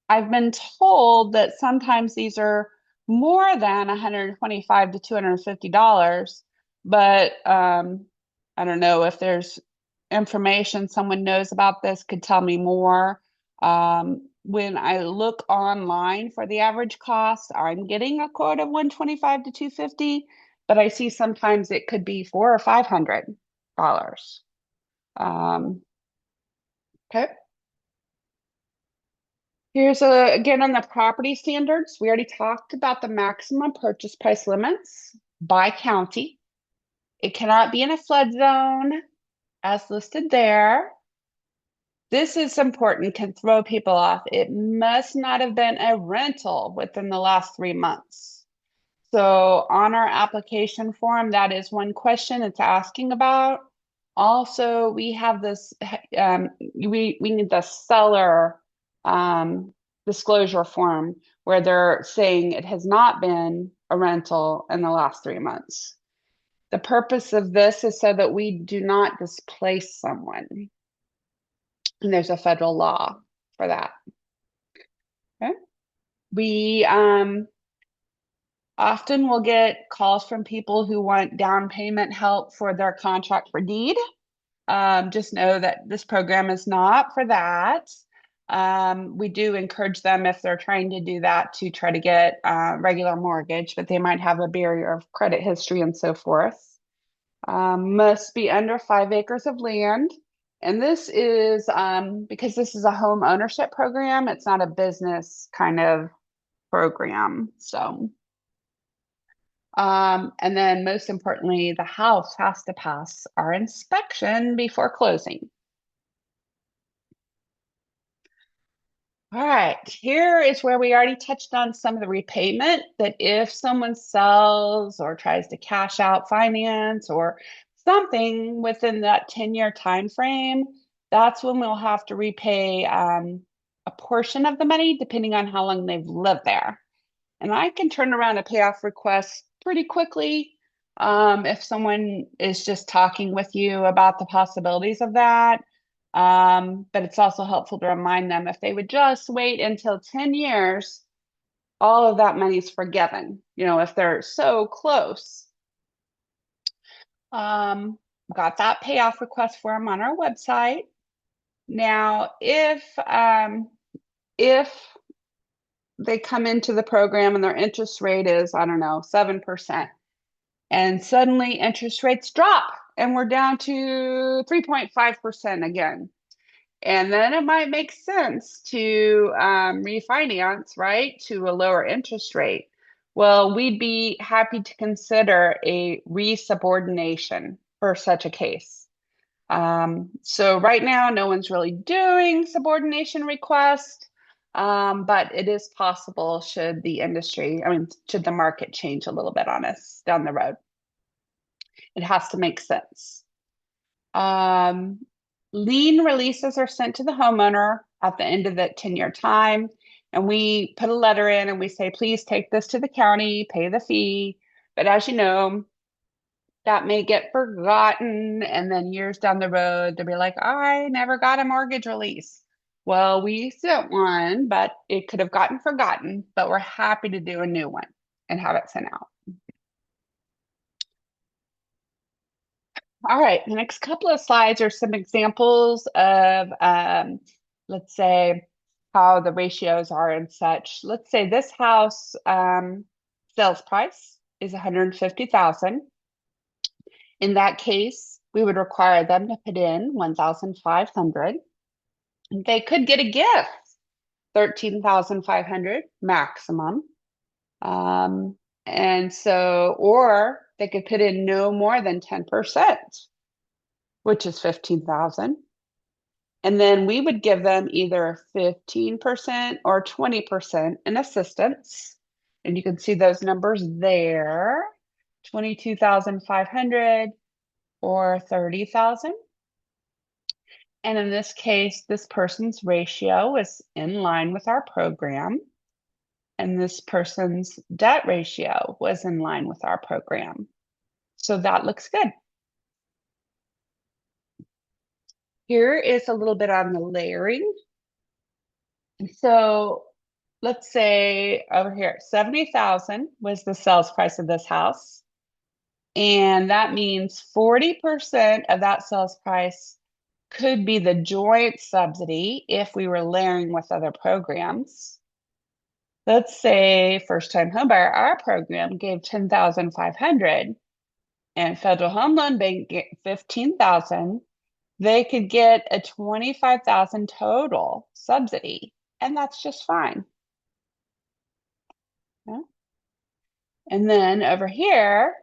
I've been told that sometimes these are more than $125 to $250, but I don't know if there's information someone knows about this could tell me more. When I look online for the average cost, I'm getting a quote of $125 to $250, but I see sometimes it could be $400 or $500. Okay. Here's again on the property standards. We already talked about the maximum purchase price limits by county. It cannot be in a flood zone as listed there. This is important, can throw people off. It must not have been a rental within the last 3 months. So on our application form, that is one question it's asking about. Also, we have this, we need the seller disclosure form where they're saying it has not been a rental in the last 3 months. The purpose of this is so that we do not displace someone. And there's a federal law for that. Okay. We often will get calls from people who want down payment help for their contract for deed. Just know that this program is not for that. We do encourage them if they're trying to do that to try to get regular mortgage, but they might have a barrier of credit history and so forth. Must be under 5 acres of land. And this is because this is a home ownership program, it's not a business kind of program. So, and then most importantly, the house has to pass our inspection before closing. All right, here is where we already touched on some of the repayment that if someone sells or tries to cash out finance or something within that 10-year time frame, that's when we'll have to repay a portion of the money depending on how long they've lived there. And I can turn around a payoff request pretty quickly if someone is just talking with you about the possibilities of that. But it's also helpful to remind them if they would just wait until 10 years, all of that money is forgiven, if they're so close. Got that payoff request form on our website. Now, if they come into the program and their interest rate is, I don't know, 7%, and suddenly interest rates drop and we're down to 3.5% again. And then it might make sense to refinance, right, to a lower interest rate. Well, we'd be happy to consider a resubordination for such a case. So right now, no one's really doing subordination requests, but it is possible should should the market change a little bit on us down the road. It has to make sense. Lien releases are sent to the homeowner at the end of that 10-year time. And we put a letter in and we say, please take this to the county, pay the fee. But as you know, that may get forgotten. And then years down the road, they'll be like, I never got a mortgage release. Well, we sent one, but it could have gotten forgotten. But we're happy to do a new one and have it sent out. All right, the next couple of slides are some examples of, let's say, how the ratios are and such. Let's say this house sales price is 150,000. In that case, we would require them to put in 1,500. They could get a gift, 13,500 maximum. And so, or they could put in no more than 10%, which is 15,000. And then we would give them either 15% or 20% in assistance. And you can see those numbers there, 22,500 or 30,000. And in this case, this person's ratio is in line with our program. And this person's debt ratio was in line with our program. So that looks good. Here is a little bit on the layering. So let's say over here, 70,000 was the sales price of this house. And that means 40% of that sales price could be the joint subsidy if we were layering with other programs. Let's say first time homebuyer, our program gave 10,500 and Federal Home Loan Bank 15,000. They could get a 25,000 total subsidy, and that's just fine. Yeah. And then over here,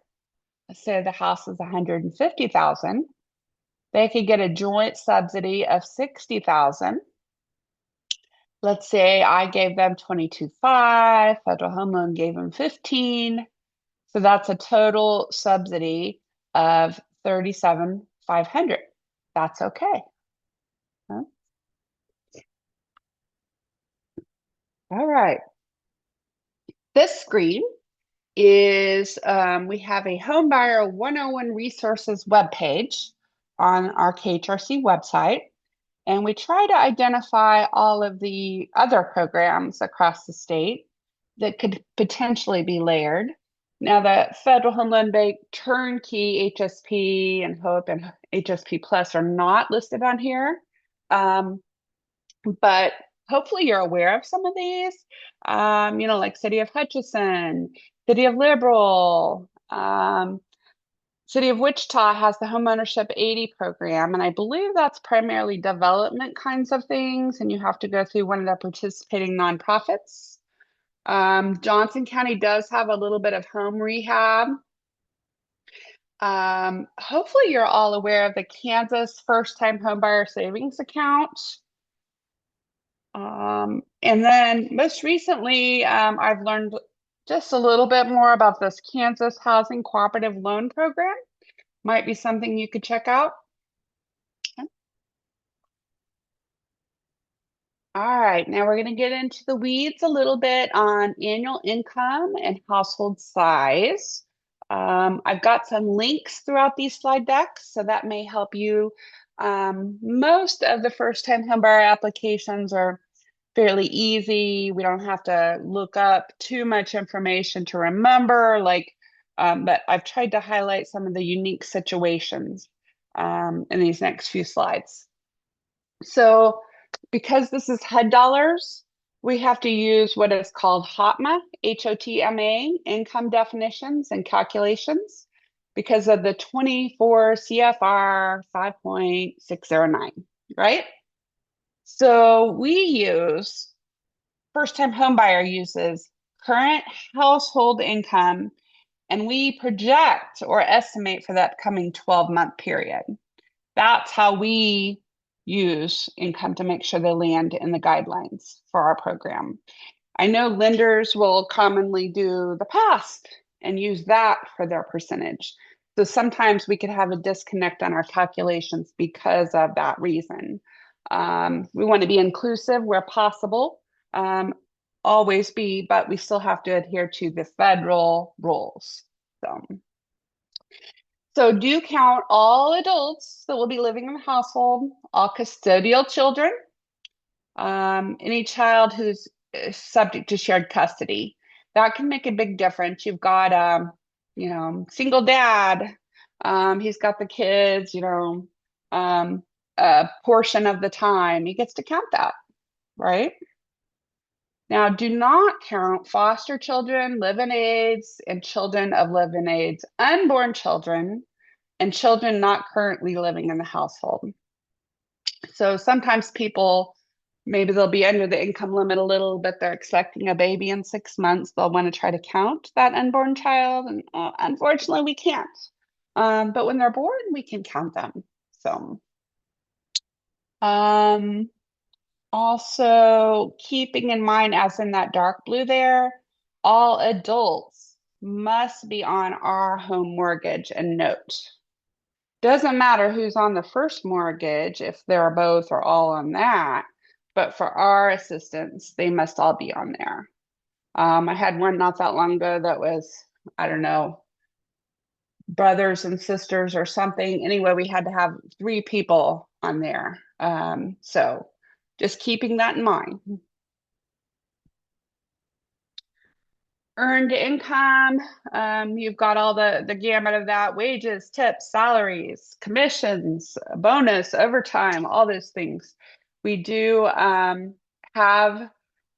let's say the house is 150,000. They could get a joint subsidy of 60,000. Let's say I gave them 22,500, Federal Home Loan gave them 15. So that's a total subsidy of 37,500. That's okay. Huh? All right. This screen is we have a Homebuyer 101 resources webpage on our KHRC website. And we try to identify all of the other programs across the state that could potentially be layered. Now, the Federal Home Loan Bank Turnkey, HSP, and HOPE and HSP Plus are not listed on here. But hopefully you're aware of some of these, like City of Hutchinson, City of Liberal, City of Wichita has the Homeownership 80 program, and I believe that's primarily development kinds of things, and you have to go through one of the participating nonprofits. Johnson County does have a little bit of home rehab. Hopefully you're all aware of the Kansas First Time Homebuyer Savings Account. And then most recently, I've learned just a little bit more about this Kansas Housing Cooperative Loan Program. Might be something you could check out. All right, now we're going to get into the weeds a little bit on annual income and household size. I've got some links throughout these slide decks, so that may help you. Most of the first-time homebuyer applications are fairly easy. We don't have to look up too much information to remember, but I've tried to highlight some of the unique situations in these next few slides. So because this is HUD dollars, we have to use what is called HOTMA, HOTMA, income definitions and calculations because of the 24 CFR 5.609, right? So first-time homebuyer uses current household income, and we project or estimate for that coming 12-month period. That's how we use income to make sure they land in the guidelines for our program. I know lenders will commonly do the past and use that for their percentage. So sometimes we could have a disconnect on our calculations because of that reason. We want to be inclusive where possible, always be, but we still have to adhere to the federal rules. So do count all adults that will be living in the household, all custodial children, any child who's subject to shared custody. That can make a big difference. You've got single dad. He's got the kids, a portion of the time. He gets to count that, right? Now, do not count foster children, live-in aides, and children of live-in aides, unborn children, and children not currently living in the household. So sometimes people, maybe they'll be under the income limit a little bit. They're expecting a baby in 6 months. They'll want to try to count that unborn child. And unfortunately, we can't. But when they're born, we can count them. So also keeping in mind, as in that dark blue there, all adults must be on our home mortgage and note. Doesn't matter who's on the first mortgage, if they're both or all on that, but for our assistance, they must all be on there. I had one not that long ago that was, I don't know, brothers and sisters or something. Anyway, we had to have 3 people on there. So just keeping that in mind. Earned income, you've got all the gamut of that: wages, tips, salaries, commissions, bonus, overtime, all those things. We do have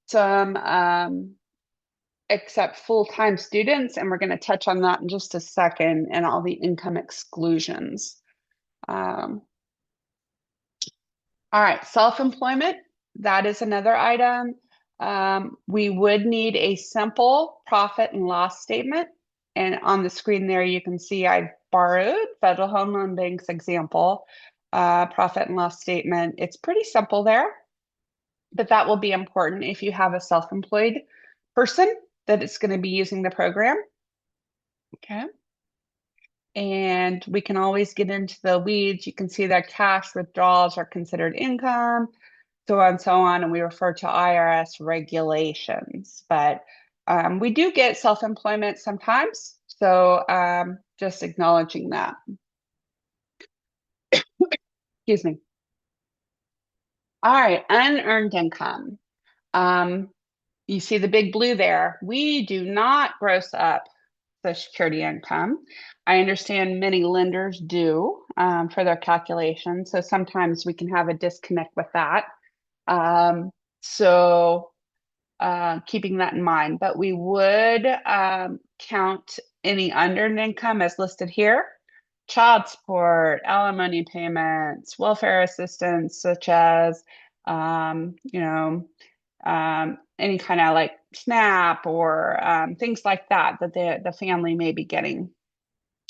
some accept full-time students, and we're going to touch on that in just a second, and all the income exclusions. All right, self-employment, that is another item. We would need a simple profit and loss statement. And on the screen there, you can see I borrowed Federal Home Loan Bank's example, profit and loss statement. It's pretty simple there, but that will be important if you have a self-employed person that is going to be using the program. Okay. And we can always get into the weeds. You can see that cash withdrawals are considered income, so on and so on, and we refer to IRS regulations. But we do get self-employment sometimes, so just acknowledging that. Excuse me. All right, unearned income. You see the big blue there. We do not gross up Social Security income. I understand many lenders do for their calculations, so sometimes we can have a disconnect with that. So keeping that in mind, but we would count any unearned income as listed here. Child support, alimony payments, welfare assistance, such as, you know, any kind of like SNAP or things like that that the family may be getting.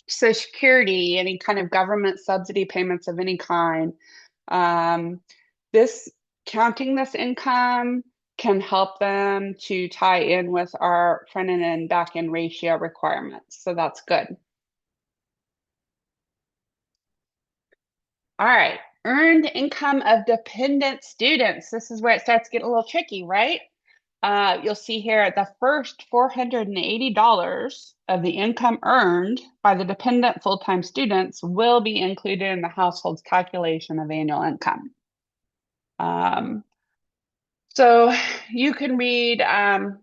Social Security, any kind of government subsidy payments of any kind. Um, this counting this income can help them to tie in with our front end and back end ratio requirements. So that's good. All right. Earned income of dependent students. This is where it starts getting a little tricky, right? You'll see here the first $480 of the income earned by the dependent full-time students will be included in the household's calculation of annual income. Um, so you can read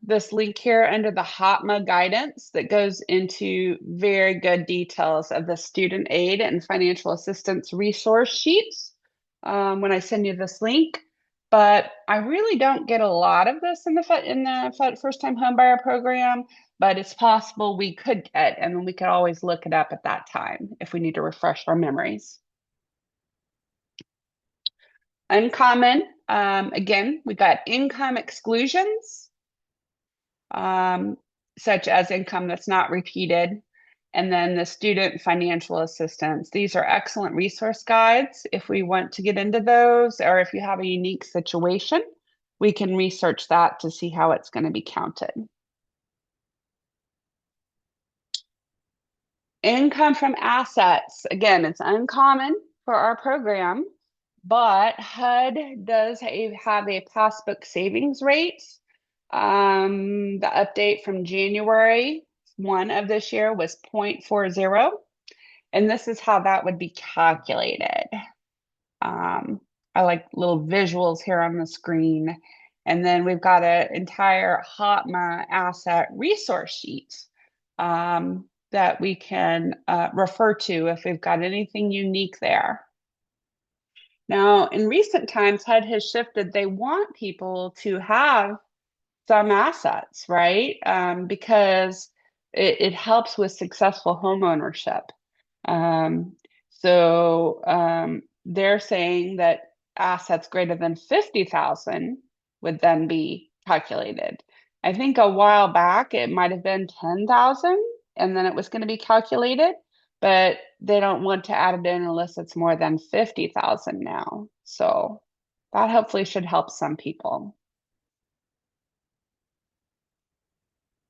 this link here under the HOTMA guidance that goes into very good details of the student aid and financial assistance resource sheets when I send you this link. But I really don't get a lot of this in the first-time homebuyer program, but it's possible we could get, and we could always look it up at that time if we need to refresh our memories. Uncommon, again, we got income exclusions, um, such as income that's not repeated, and then the student financial assistance. These are excellent resource guides if we want to get into those, or if you have a unique situation, we can research that to see how it's going to be counted. Income from assets. Again, it's uncommon for our program, but HUD does have a passbook savings rate. The update from January 1 of this year was 0.40, and this is how that would be calculated. I like little visuals here on the screen. And then we've got an entire HOTMA asset resource sheet that we can refer to if we've got anything unique there. Now, in recent times, HUD has shifted. They want people to have some assets, right? Because it helps with successful home ownership. So they're saying that assets greater than 50,000 would then be calculated. I think a while back it might have been 10,000 and then it was going to be calculated, but they don't want to add it in unless it's more than 50,000 now. So that hopefully should help some people.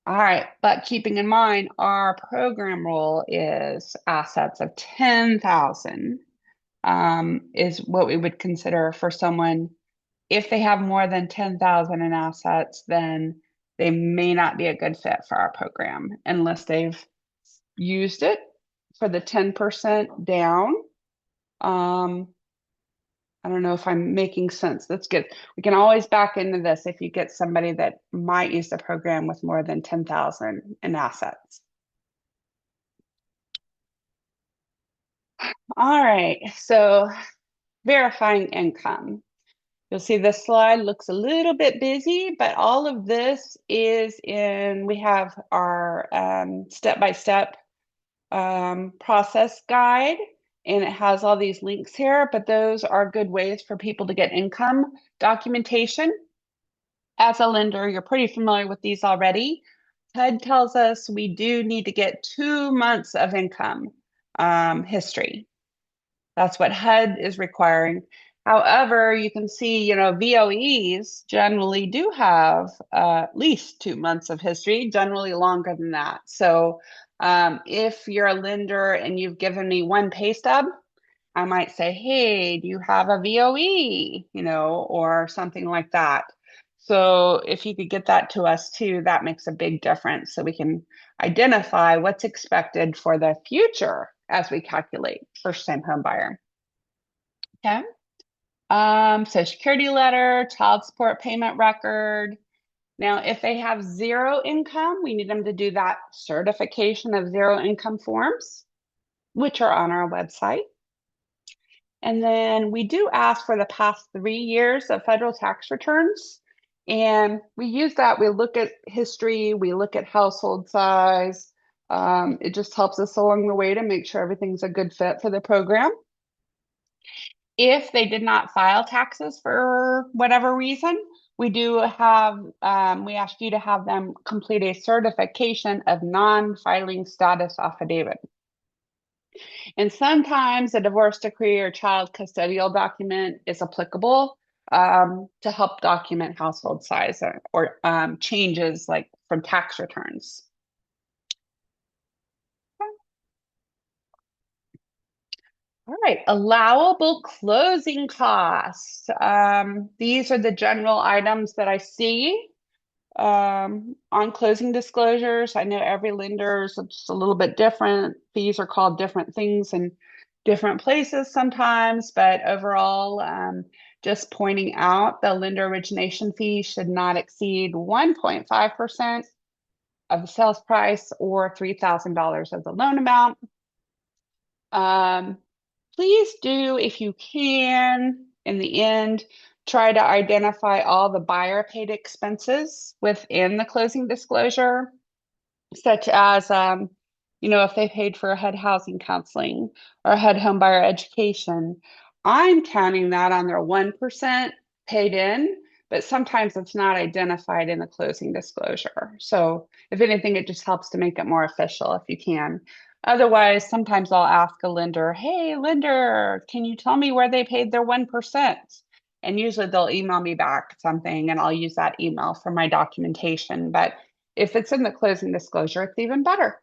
All right, but keeping in mind our program rule is assets of 10,000 is what we would consider for someone. If they have more than 10,000 in assets, then they may not be a good fit for our program unless they've used it for the 10% down. I don't know if I'm making sense. That's good. We can always back into this if you get somebody that might use the program with more than 10,000 in assets. All right, so verifying income. You'll see this slide looks a little bit busy, but all of this is we have our step-by-step process guide, and it has all these links here, but those are good ways for people to get income documentation. As a lender, you're pretty familiar with these already. HUD tells us we do need to get 2 months of income history. That's what HUD is requiring. However, you can see, VOEs generally do have at least 2 months of history, generally longer than that. So if you're a lender and you've given me one pay stub, I might say, hey, do you have a VOE, or something like that. So if you could get that to us too, that makes a big difference so we can identify what's expected for the future as we calculate first-time home buyer. Okay. Social Security letter, child support payment record. Now, if they have zero income, we need them to do that certification of zero income forms, which are on our website. And then we do ask for the past 3 years of federal tax returns. And we use that. We look at history, we look at household size. It just helps us along the way to make sure everything's a good fit for the program. If they did not file taxes for whatever reason, we do have, we ask you to have them complete a certification of non-filing status affidavit. And sometimes a divorce decree or child custodial document is applicable to help document household size or changes like from tax returns. All right, allowable closing costs. These are the general items that I see on closing disclosures. I know every lender is just a little bit different. Fees are called different things in different places sometimes, but overall, just pointing out the lender origination fee should not exceed 1.5% of the sales price or $3,000 of the loan amount. Please do, if you can, in the end, try to identify all the buyer paid expenses within the closing disclosure, such as, if they paid for HUD housing counseling or HUD homebuyer education. I'm counting that on their 1% paid in, but sometimes it's not identified in the closing disclosure. So if anything, it just helps to make it more official if you can. Otherwise, sometimes I'll ask a lender, hey, lender, can you tell me where they paid their 1%? And usually they'll email me back something and I'll use that email for my documentation. But if it's in the closing disclosure, it's even better.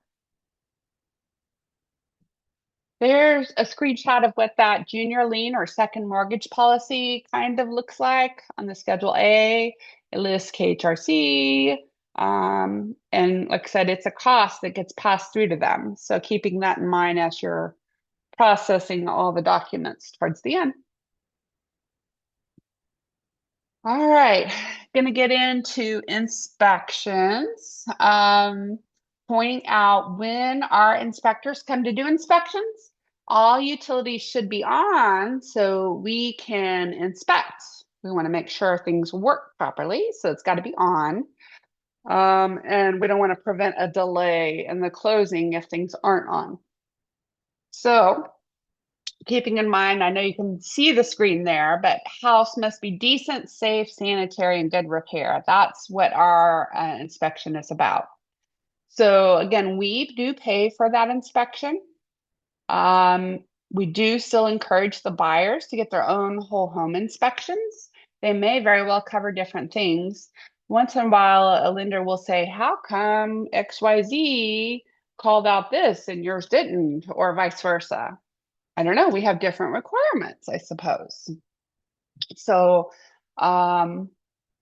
There's a screenshot of what that junior lien or second mortgage policy kind of looks like on the Schedule A. It lists KHRC. And like I said, it's a cost that gets passed through to them. So keeping that in mind as you're processing all the documents towards the end. All right, going to get into inspections. Pointing out when our inspectors come to do inspections, all utilities should be on so we can inspect. We want to make sure things work properly, so it's got to be on. And we don't want to prevent a delay in the closing if things aren't on. So keeping in mind, I know you can see the screen there, but house must be decent, safe, sanitary, and good repair. That's what our inspection is about. So again, we do pay for that inspection. We do still encourage the buyers to get their own whole home inspections. They may very well cover different things. Once in a while, a lender will say, how come XYZ called out this and yours didn't, or vice versa? I don't know. We have different requirements, I suppose. So,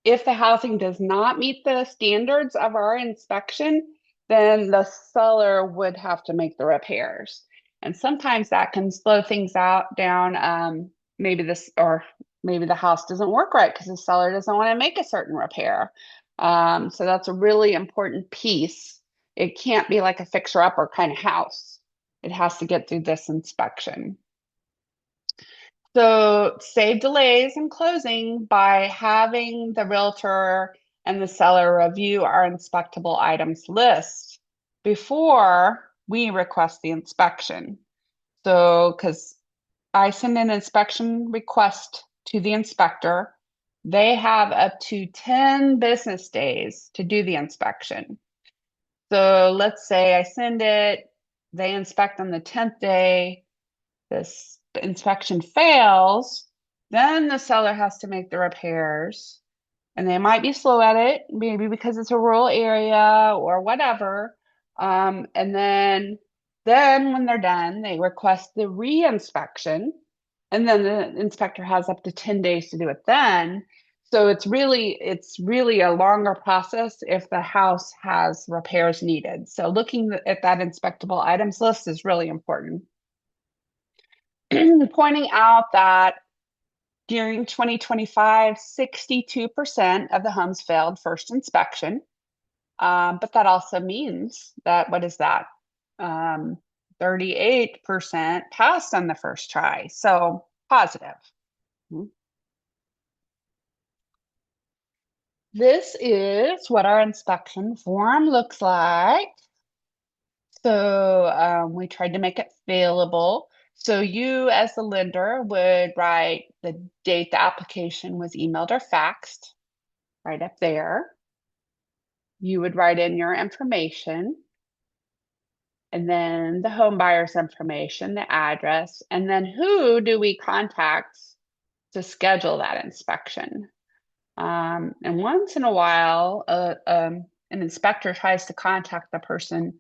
if the housing does not meet the standards of our inspection, then the seller would have to make the repairs. And sometimes that can slow things down. Maybe the house doesn't work right because the seller doesn't want to make a certain repair. So that's a really important piece. It can't be like a fixer-upper kind of house. It has to get through this inspection. So save delays in closing by having the realtor and the seller review our inspectable items list before we request the inspection. So, because I send an inspection request to the inspector, they have up to 10 business days to do the inspection. So let's say I send it, they inspect on the 10th day, this inspection fails, then the seller has to make the repairs. And they might be slow at it, maybe because it's a rural area or whatever. And then when they're done, they request the re-inspection. And then the inspector has up to 10 days to do it then. So it's really a longer process if the house has repairs needed. So looking at that inspectable items list is really important. Pointing out that during 2025, 62% of the homes failed first inspection. But that also means that, what is that? 38% passed on the first try. So positive. This is what our inspection form looks like. So we tried to make it fillable. So you, as the lender, would write the date the application was emailed or faxed right up there. You would write in your information, and then the home buyer's information, the address, and then who do we contact to schedule that inspection? And once in a while, an inspector tries to contact the person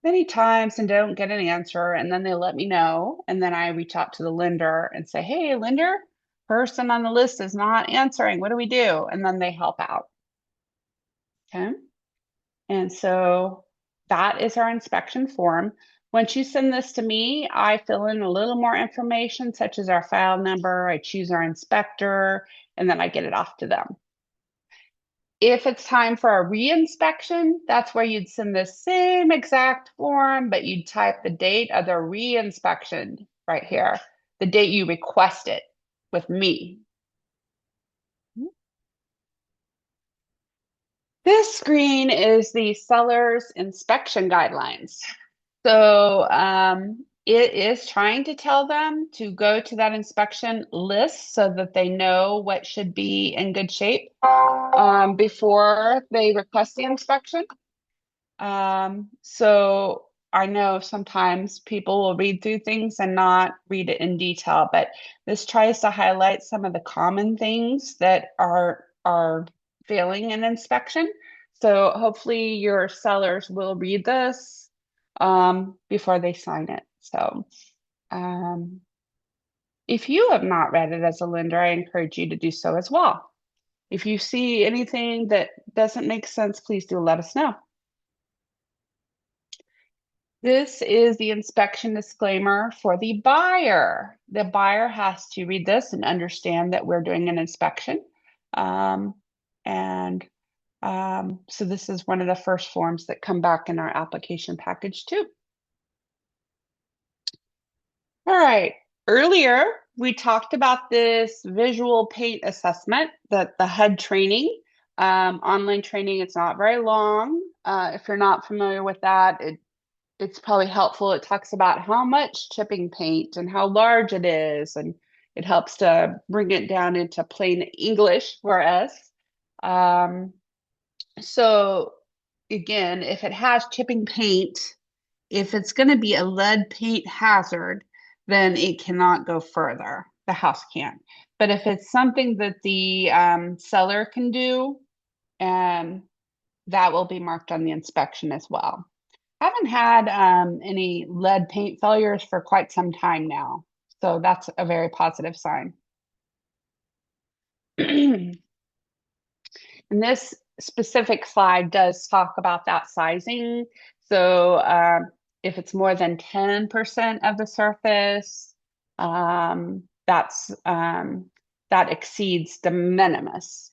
many times and don't get an answer. And then they let me know. And then I reach out to the lender and say, hey, lender, person on the list is not answering. What do we do? And then they help out. Okay. And so that is our inspection form. Once you send this to me, I fill in a little more information, such as our file number. I choose our inspector, and then I get it off to them. If it's time for a re-inspection, that's where you'd send the same exact form, but you'd type the date of the re-inspection right here, the date you request it with me. This screen is the seller's inspection guidelines. So it is trying to tell them to go to that inspection list so that they know what should be in good shape before they request the inspection. So I know sometimes people will read through things and not read it in detail, but this tries to highlight some of the common things that are failing in inspection. So hopefully your sellers will read this before they sign it. So if you have not read it as a lender, I encourage you to do so as well. If you see anything that doesn't make sense, please do let us know. This is the inspection disclaimer for the buyer. The buyer has to read this and understand that we're doing an inspection. Um, and so this is one of the first forms that come back in our application package too. All right. Earlier, we talked about this visual paint assessment, the HUD training. Online training, it's not very long. If you're not familiar with that, it's probably helpful. It talks about how much chipping paint and how large it is, and it helps to bring it down into plain English for us. So again, if it has chipping paint, if it's going to be a lead paint hazard, then it cannot go further. The house can't. But if it's something that the seller can do, that will be marked on the inspection as well. Haven't had any lead paint failures for quite some time now. So that's a very positive sign. And this specific slide does talk about that sizing. So if it's more than 10% of the surface, that exceeds de minimis.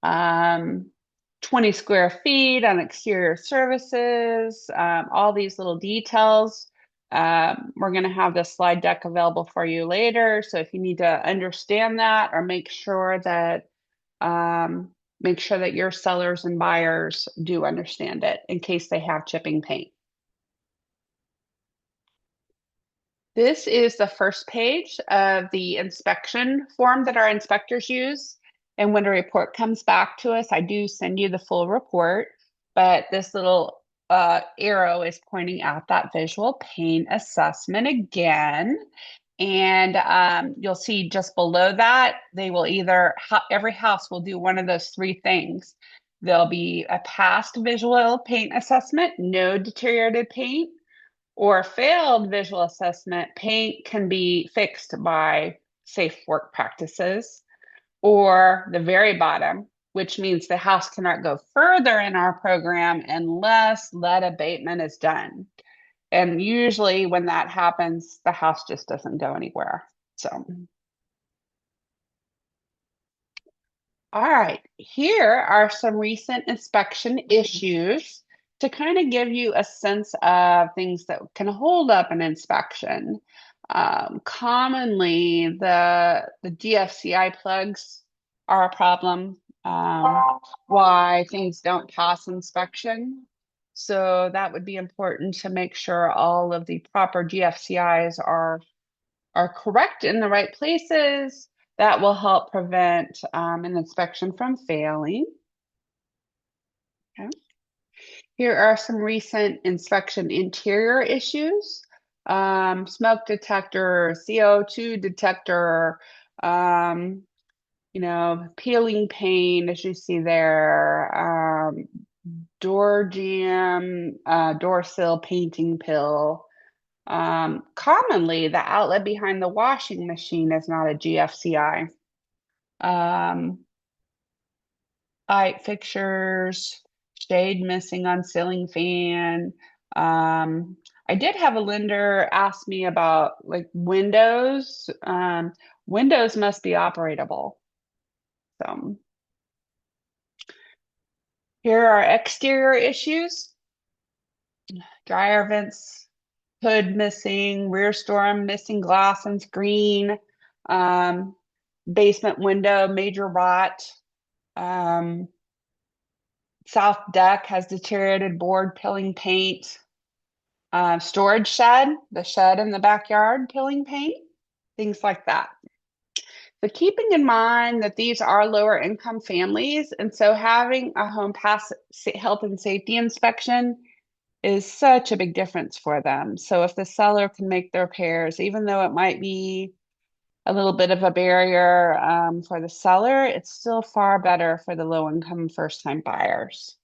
20 square feet on exterior services, all these little details. We're going to have the slide deck available for you later. So if you need to understand that or make sure that your sellers and buyers do understand it in case they have chipping paint. This is the first page of the inspection form that our inspectors use. And when a report comes back to us, I do send you the full report, but this little arrow is pointing out that visual paint assessment again. And you'll see just below that, they will every house will do one of those three things. There'll be a passed visual paint assessment, no deteriorated paint, or failed visual assessment, paint can be fixed by safe work practices, or the very bottom, which means the house cannot go further in our program unless lead abatement is done. And usually when that happens, the house just doesn't go anywhere. So, all right, here are some recent inspection issues to kind of give you a sense of things that can hold up an inspection. Commonly, the DFCI plugs are a problem. why things don't pass inspection. So that would be important to make sure all of the proper GFCIs are correct in the right places. That will help prevent an inspection from failing. Okay. Here are some recent inspection interior issues. Smoke detector, CO2 detector, um, peeling paint, as you see there, door jamb, door sill painting pill. Commonly, the outlet behind the washing machine is not a GFCI. Light fixtures, shade missing on ceiling fan. I did have a lender ask me about like windows. Windows must be operatable. So here are exterior issues. Dryer vents, hood missing, rear storm missing glass and screen, um, basement window, major rot. South deck has deteriorated board, peeling paint. Storage shed, the shed in the backyard, peeling paint, things like that. But keeping in mind that these are lower income families, and so having a home pass health and safety inspection is such a big difference for them. So if the seller can make the repairs, even though it might be a little bit of a barrier for the seller, it's still far better for the low income first time buyers.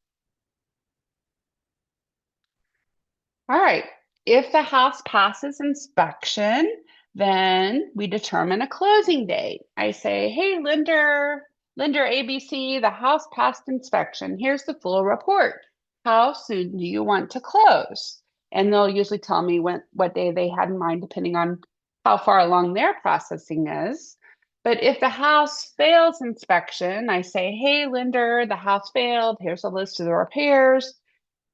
All right. If the house passes inspection, then we determine a closing date. I say, hey, lender ABC, the house passed inspection. Here's the full report. How soon do you want to close? And they'll usually tell me what day they had in mind, depending on how far along their processing is. But if the house fails inspection, I say, hey, lender, the house failed. Here's a list of the repairs.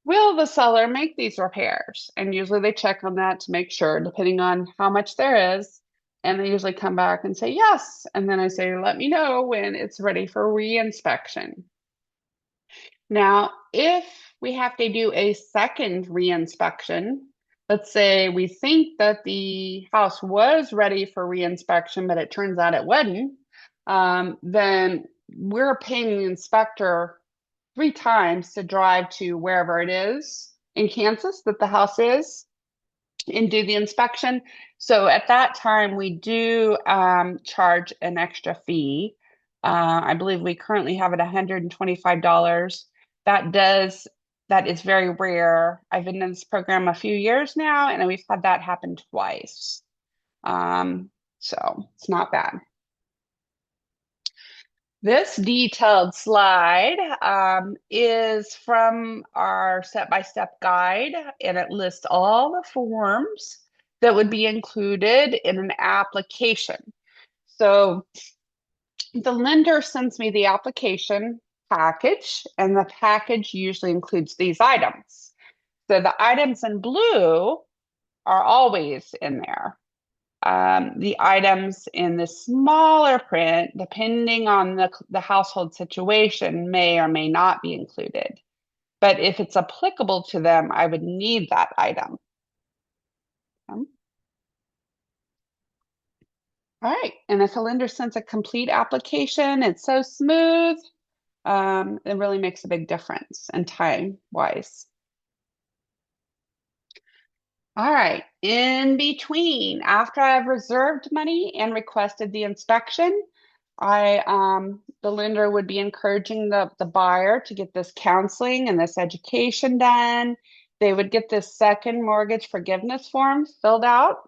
Will the seller make these repairs? And usually they check on that to make sure, depending on how much there is. And they usually come back and say yes. And then I say, let me know when it's ready for re-inspection. Now, if we have to do a second re-inspection, let's say we think that the house was ready for re-inspection, but it turns out it wasn't, then we're paying the inspector 3 times to drive to wherever it is in Kansas that the house is and do the inspection. So at that time, we do charge an extra fee. I believe we currently have it $125. That is very rare. I've been in this program a few years now, and we've had that happen twice. So it's not bad. This detailed slide is from our step-by-step guide, and it lists all the forms that would be included in an application. So the lender sends me the application package, and the package usually includes these items. So the items in blue are always in there. The items in the smaller print, depending on the household situation, may or may not be included. But if it's applicable to them, I would need that item. All right. And if a lender sends a complete application, it's so smooth. It really makes a big difference and time-wise. All right, in between, after I've reserved money and requested the inspection, the lender would be encouraging the buyer to get this counseling and this education done. They would get this second mortgage forgiveness form filled out,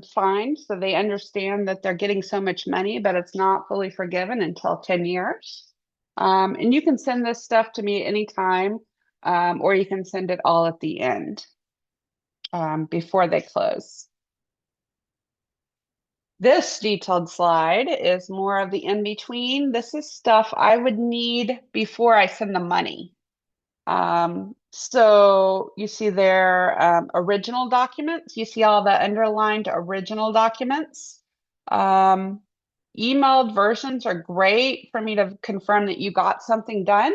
signed, so they understand that they're getting so much money, but it's not fully forgiven until 10 years. And you can send this stuff to me anytime, or you can send it all at the end before they close. This detailed slide is more of the in-between. This is stuff I would need before I send the money. So you see their original documents. You see all the underlined original documents. emailed versions are great for me to confirm that you got something done.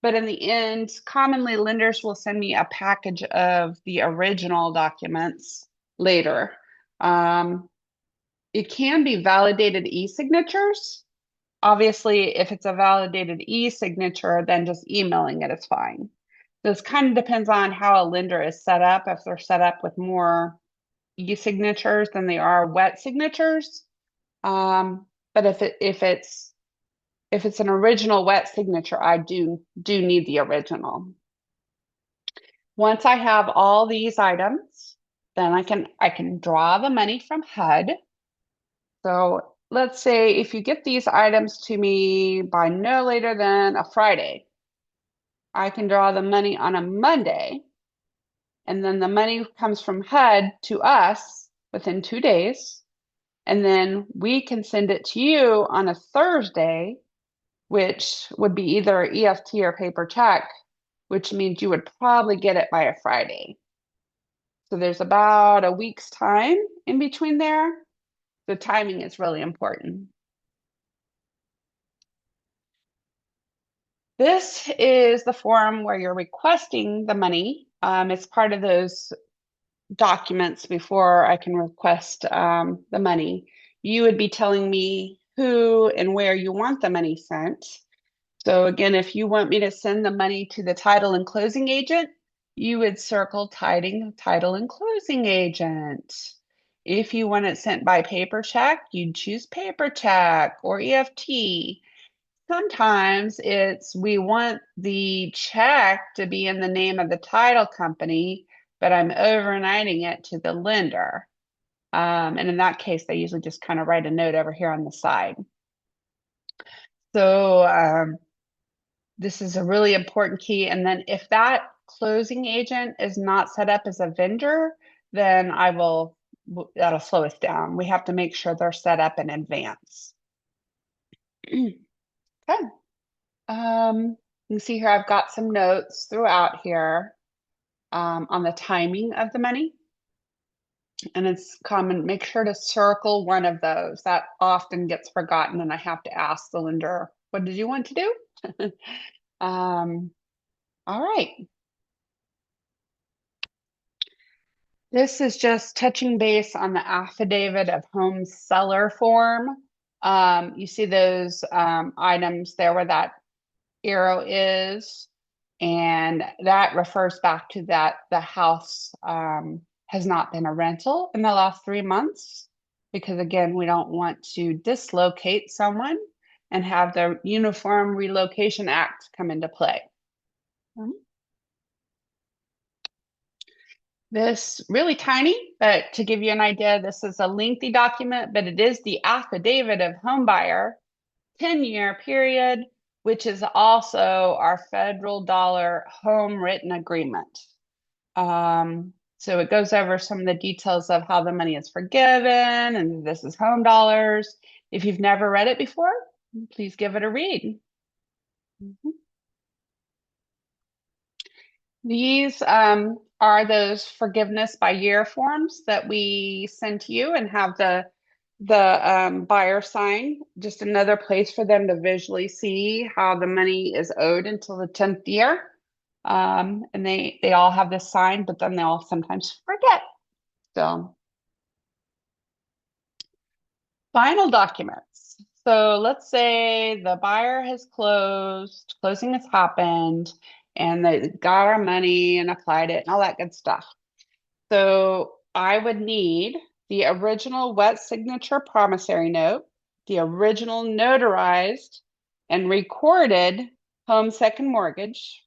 But in the end, commonly lenders will send me a package of the original documents later. Um, it can be validated e-signatures. Obviously, if it's a validated e-signature, then just emailing it is fine. This kind of depends on how a lender is set up. If they're set up with more e-signatures than they are wet signatures. But if it's an original wet signature, I do need the original. Once I have all these items, then I can draw the money from HUD. So let's say if you get these items to me by no later than a Friday, I can draw the money on a Monday, and then the money comes from HUD to us within 2 days, and then we can send it to you on a Thursday, which would be either EFT or paper check, which means you would probably get it by a Friday. So there's about a week's time in between there. The timing is really important. This is the form where you're requesting the money. It's part of those documents before I can request the money. You would be telling me who and where you want the money sent. So again, if you want me to send the money to the title and closing agent, you would circle title and closing agent. If you want it sent by paper check, you'd choose paper check or EFT. Sometimes we want the check to be in the name of the title company, but I'm overnighting it to the lender. And in that case, they usually just kind of write a note over here on the side. So this is a really important key. And then if that closing agent is not set up as a vendor, then that'll slow us down. We have to make sure they're set up in advance. Okay. You can see here, I've got some notes throughout here on the timing of the money. And it's common, make sure to circle one of those. That often gets forgotten, and I have to ask the lender, what did you want to do? All right. This is just touching base on the affidavit of home seller form. You see those items there where that arrow is, and that refers back to that the house has not been a rental in the last 3 months, because again, we don't want to dislocate someone and have the Uniform Relocation Act come into play. This really tiny, but to give you an idea, this is a lengthy document, but it is the affidavit of homebuyer, 10-year period, which is also our federal dollar home written agreement. So it goes over some of the details of how the money is forgiven, and this is home dollars. If you've never read it before, please give it a read. These are those forgiveness by year forms that we send to you and have the buyer sign. Just another place for them to visually see how the money is owed until the 10th year. And they all have this sign, but then they all sometimes forget. So final documents. So let's say the buyer has closing has happened, and they got our money and applied it and all that good stuff. So I would need the original wet signature promissory note, the original notarized and recorded home second mortgage,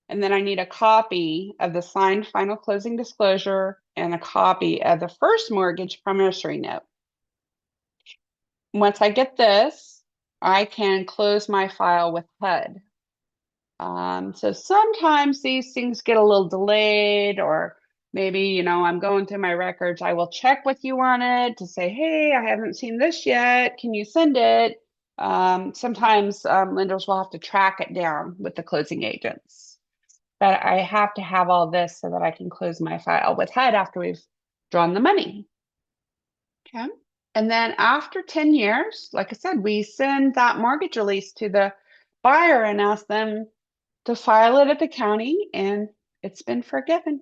and then I need a copy of the signed final closing disclosure and a copy of the first mortgage promissory note. Once I get this, I can close my file with HUD. So sometimes these things get a little delayed, or maybe, I'm going through my records. I will check with you on it to say, hey, I haven't seen this yet. Can you send it? Sometimes lenders will have to track it down with the closing agents. But I have to have all this so that I can close my file with HUD after we've drawn the money. Okay. And then after 10 years, like I said, we send that mortgage release to the buyer and ask them to file it at the county, and it's been forgiven.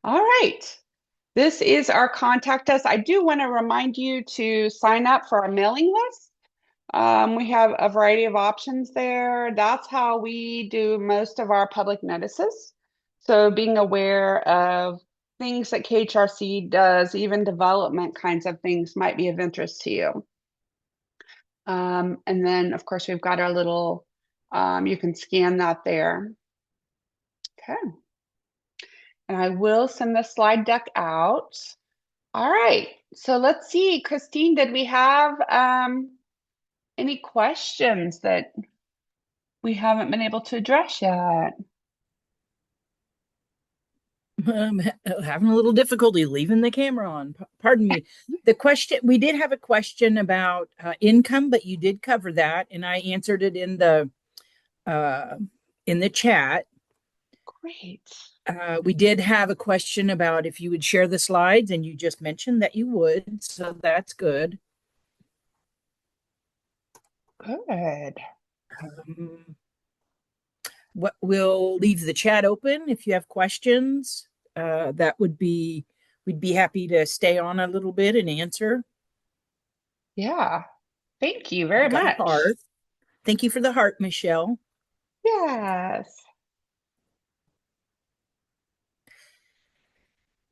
All right. This is our contact us. I do want to remind you to sign up for our mailing list. We have a variety of options there. That's how we do most of our public notices. So being aware of things that KHRC does, even development kinds of things might be of interest to you. And then, of course, we've got our little, you can scan that there. Okay. And I will send the slide deck out. All right. So let's see, Christine, did we have any questions that we haven't been able to address yet? Having a little difficulty leaving the camera on. Pardon me. The question, we did have a question about income, but you did cover that, and I answered it uh, in the chat. Great. We did have a question about if you would share the slides, and you just mentioned that you would, so that's good. Good. We'll leave the chat open if you have questions. That would be, we'd be happy to stay on a little bit and answer. Yeah. Thank you I very got a much. heart. Thank you for the heart, Michelle. Yes.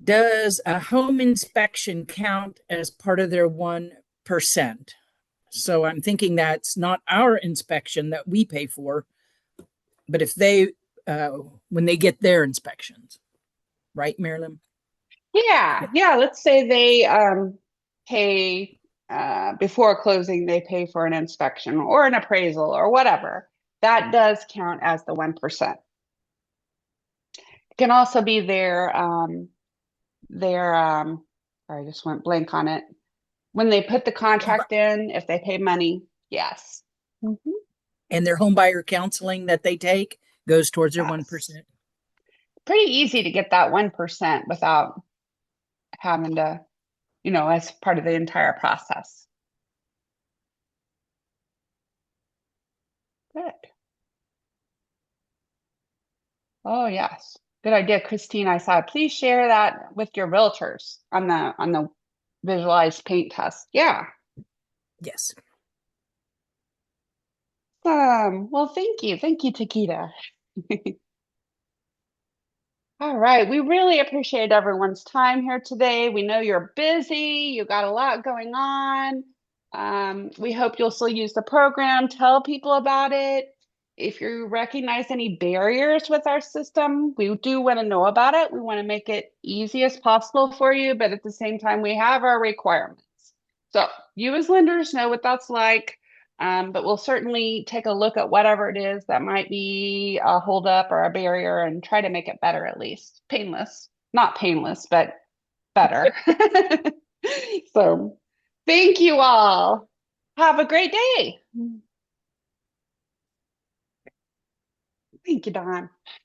Does a home inspection count as part of their 1%? So I'm thinking that's not our inspection that we pay for, but if they, when they get their inspections, right, Marilyn? Yeah. Yeah. Let's say they pay before closing, they pay for an inspection or an appraisal or whatever. That does count as the 1%. It can also be their sorry, I just went blank on it. When they put the contract in, if they pay money, yes. Mhm. And their home buyer counseling that they take goes towards their Yes. 1%. Pretty easy to get that 1% without having to, as part of the entire process. Good. Oh, yes. Good idea, Christine. I saw. Please share that with your realtors on the visualized paint test. Yeah. Yes. Well, thank you. Thank you, Takita. All right. We really appreciate everyone's time here today. We know you're busy, you got a lot going on. We hope you'll still use the program, tell people about it. If you recognize any barriers with our system, we do want to know about it. We want to make it easy as possible for you, but at the same time, we have our requirements. So you as lenders know what that's like. But we'll certainly take a look at whatever it is that might be a holdup or a barrier and try to make it better at least. Painless. Not painless, but better. So thank you all. Have a great day. Thank you, Don.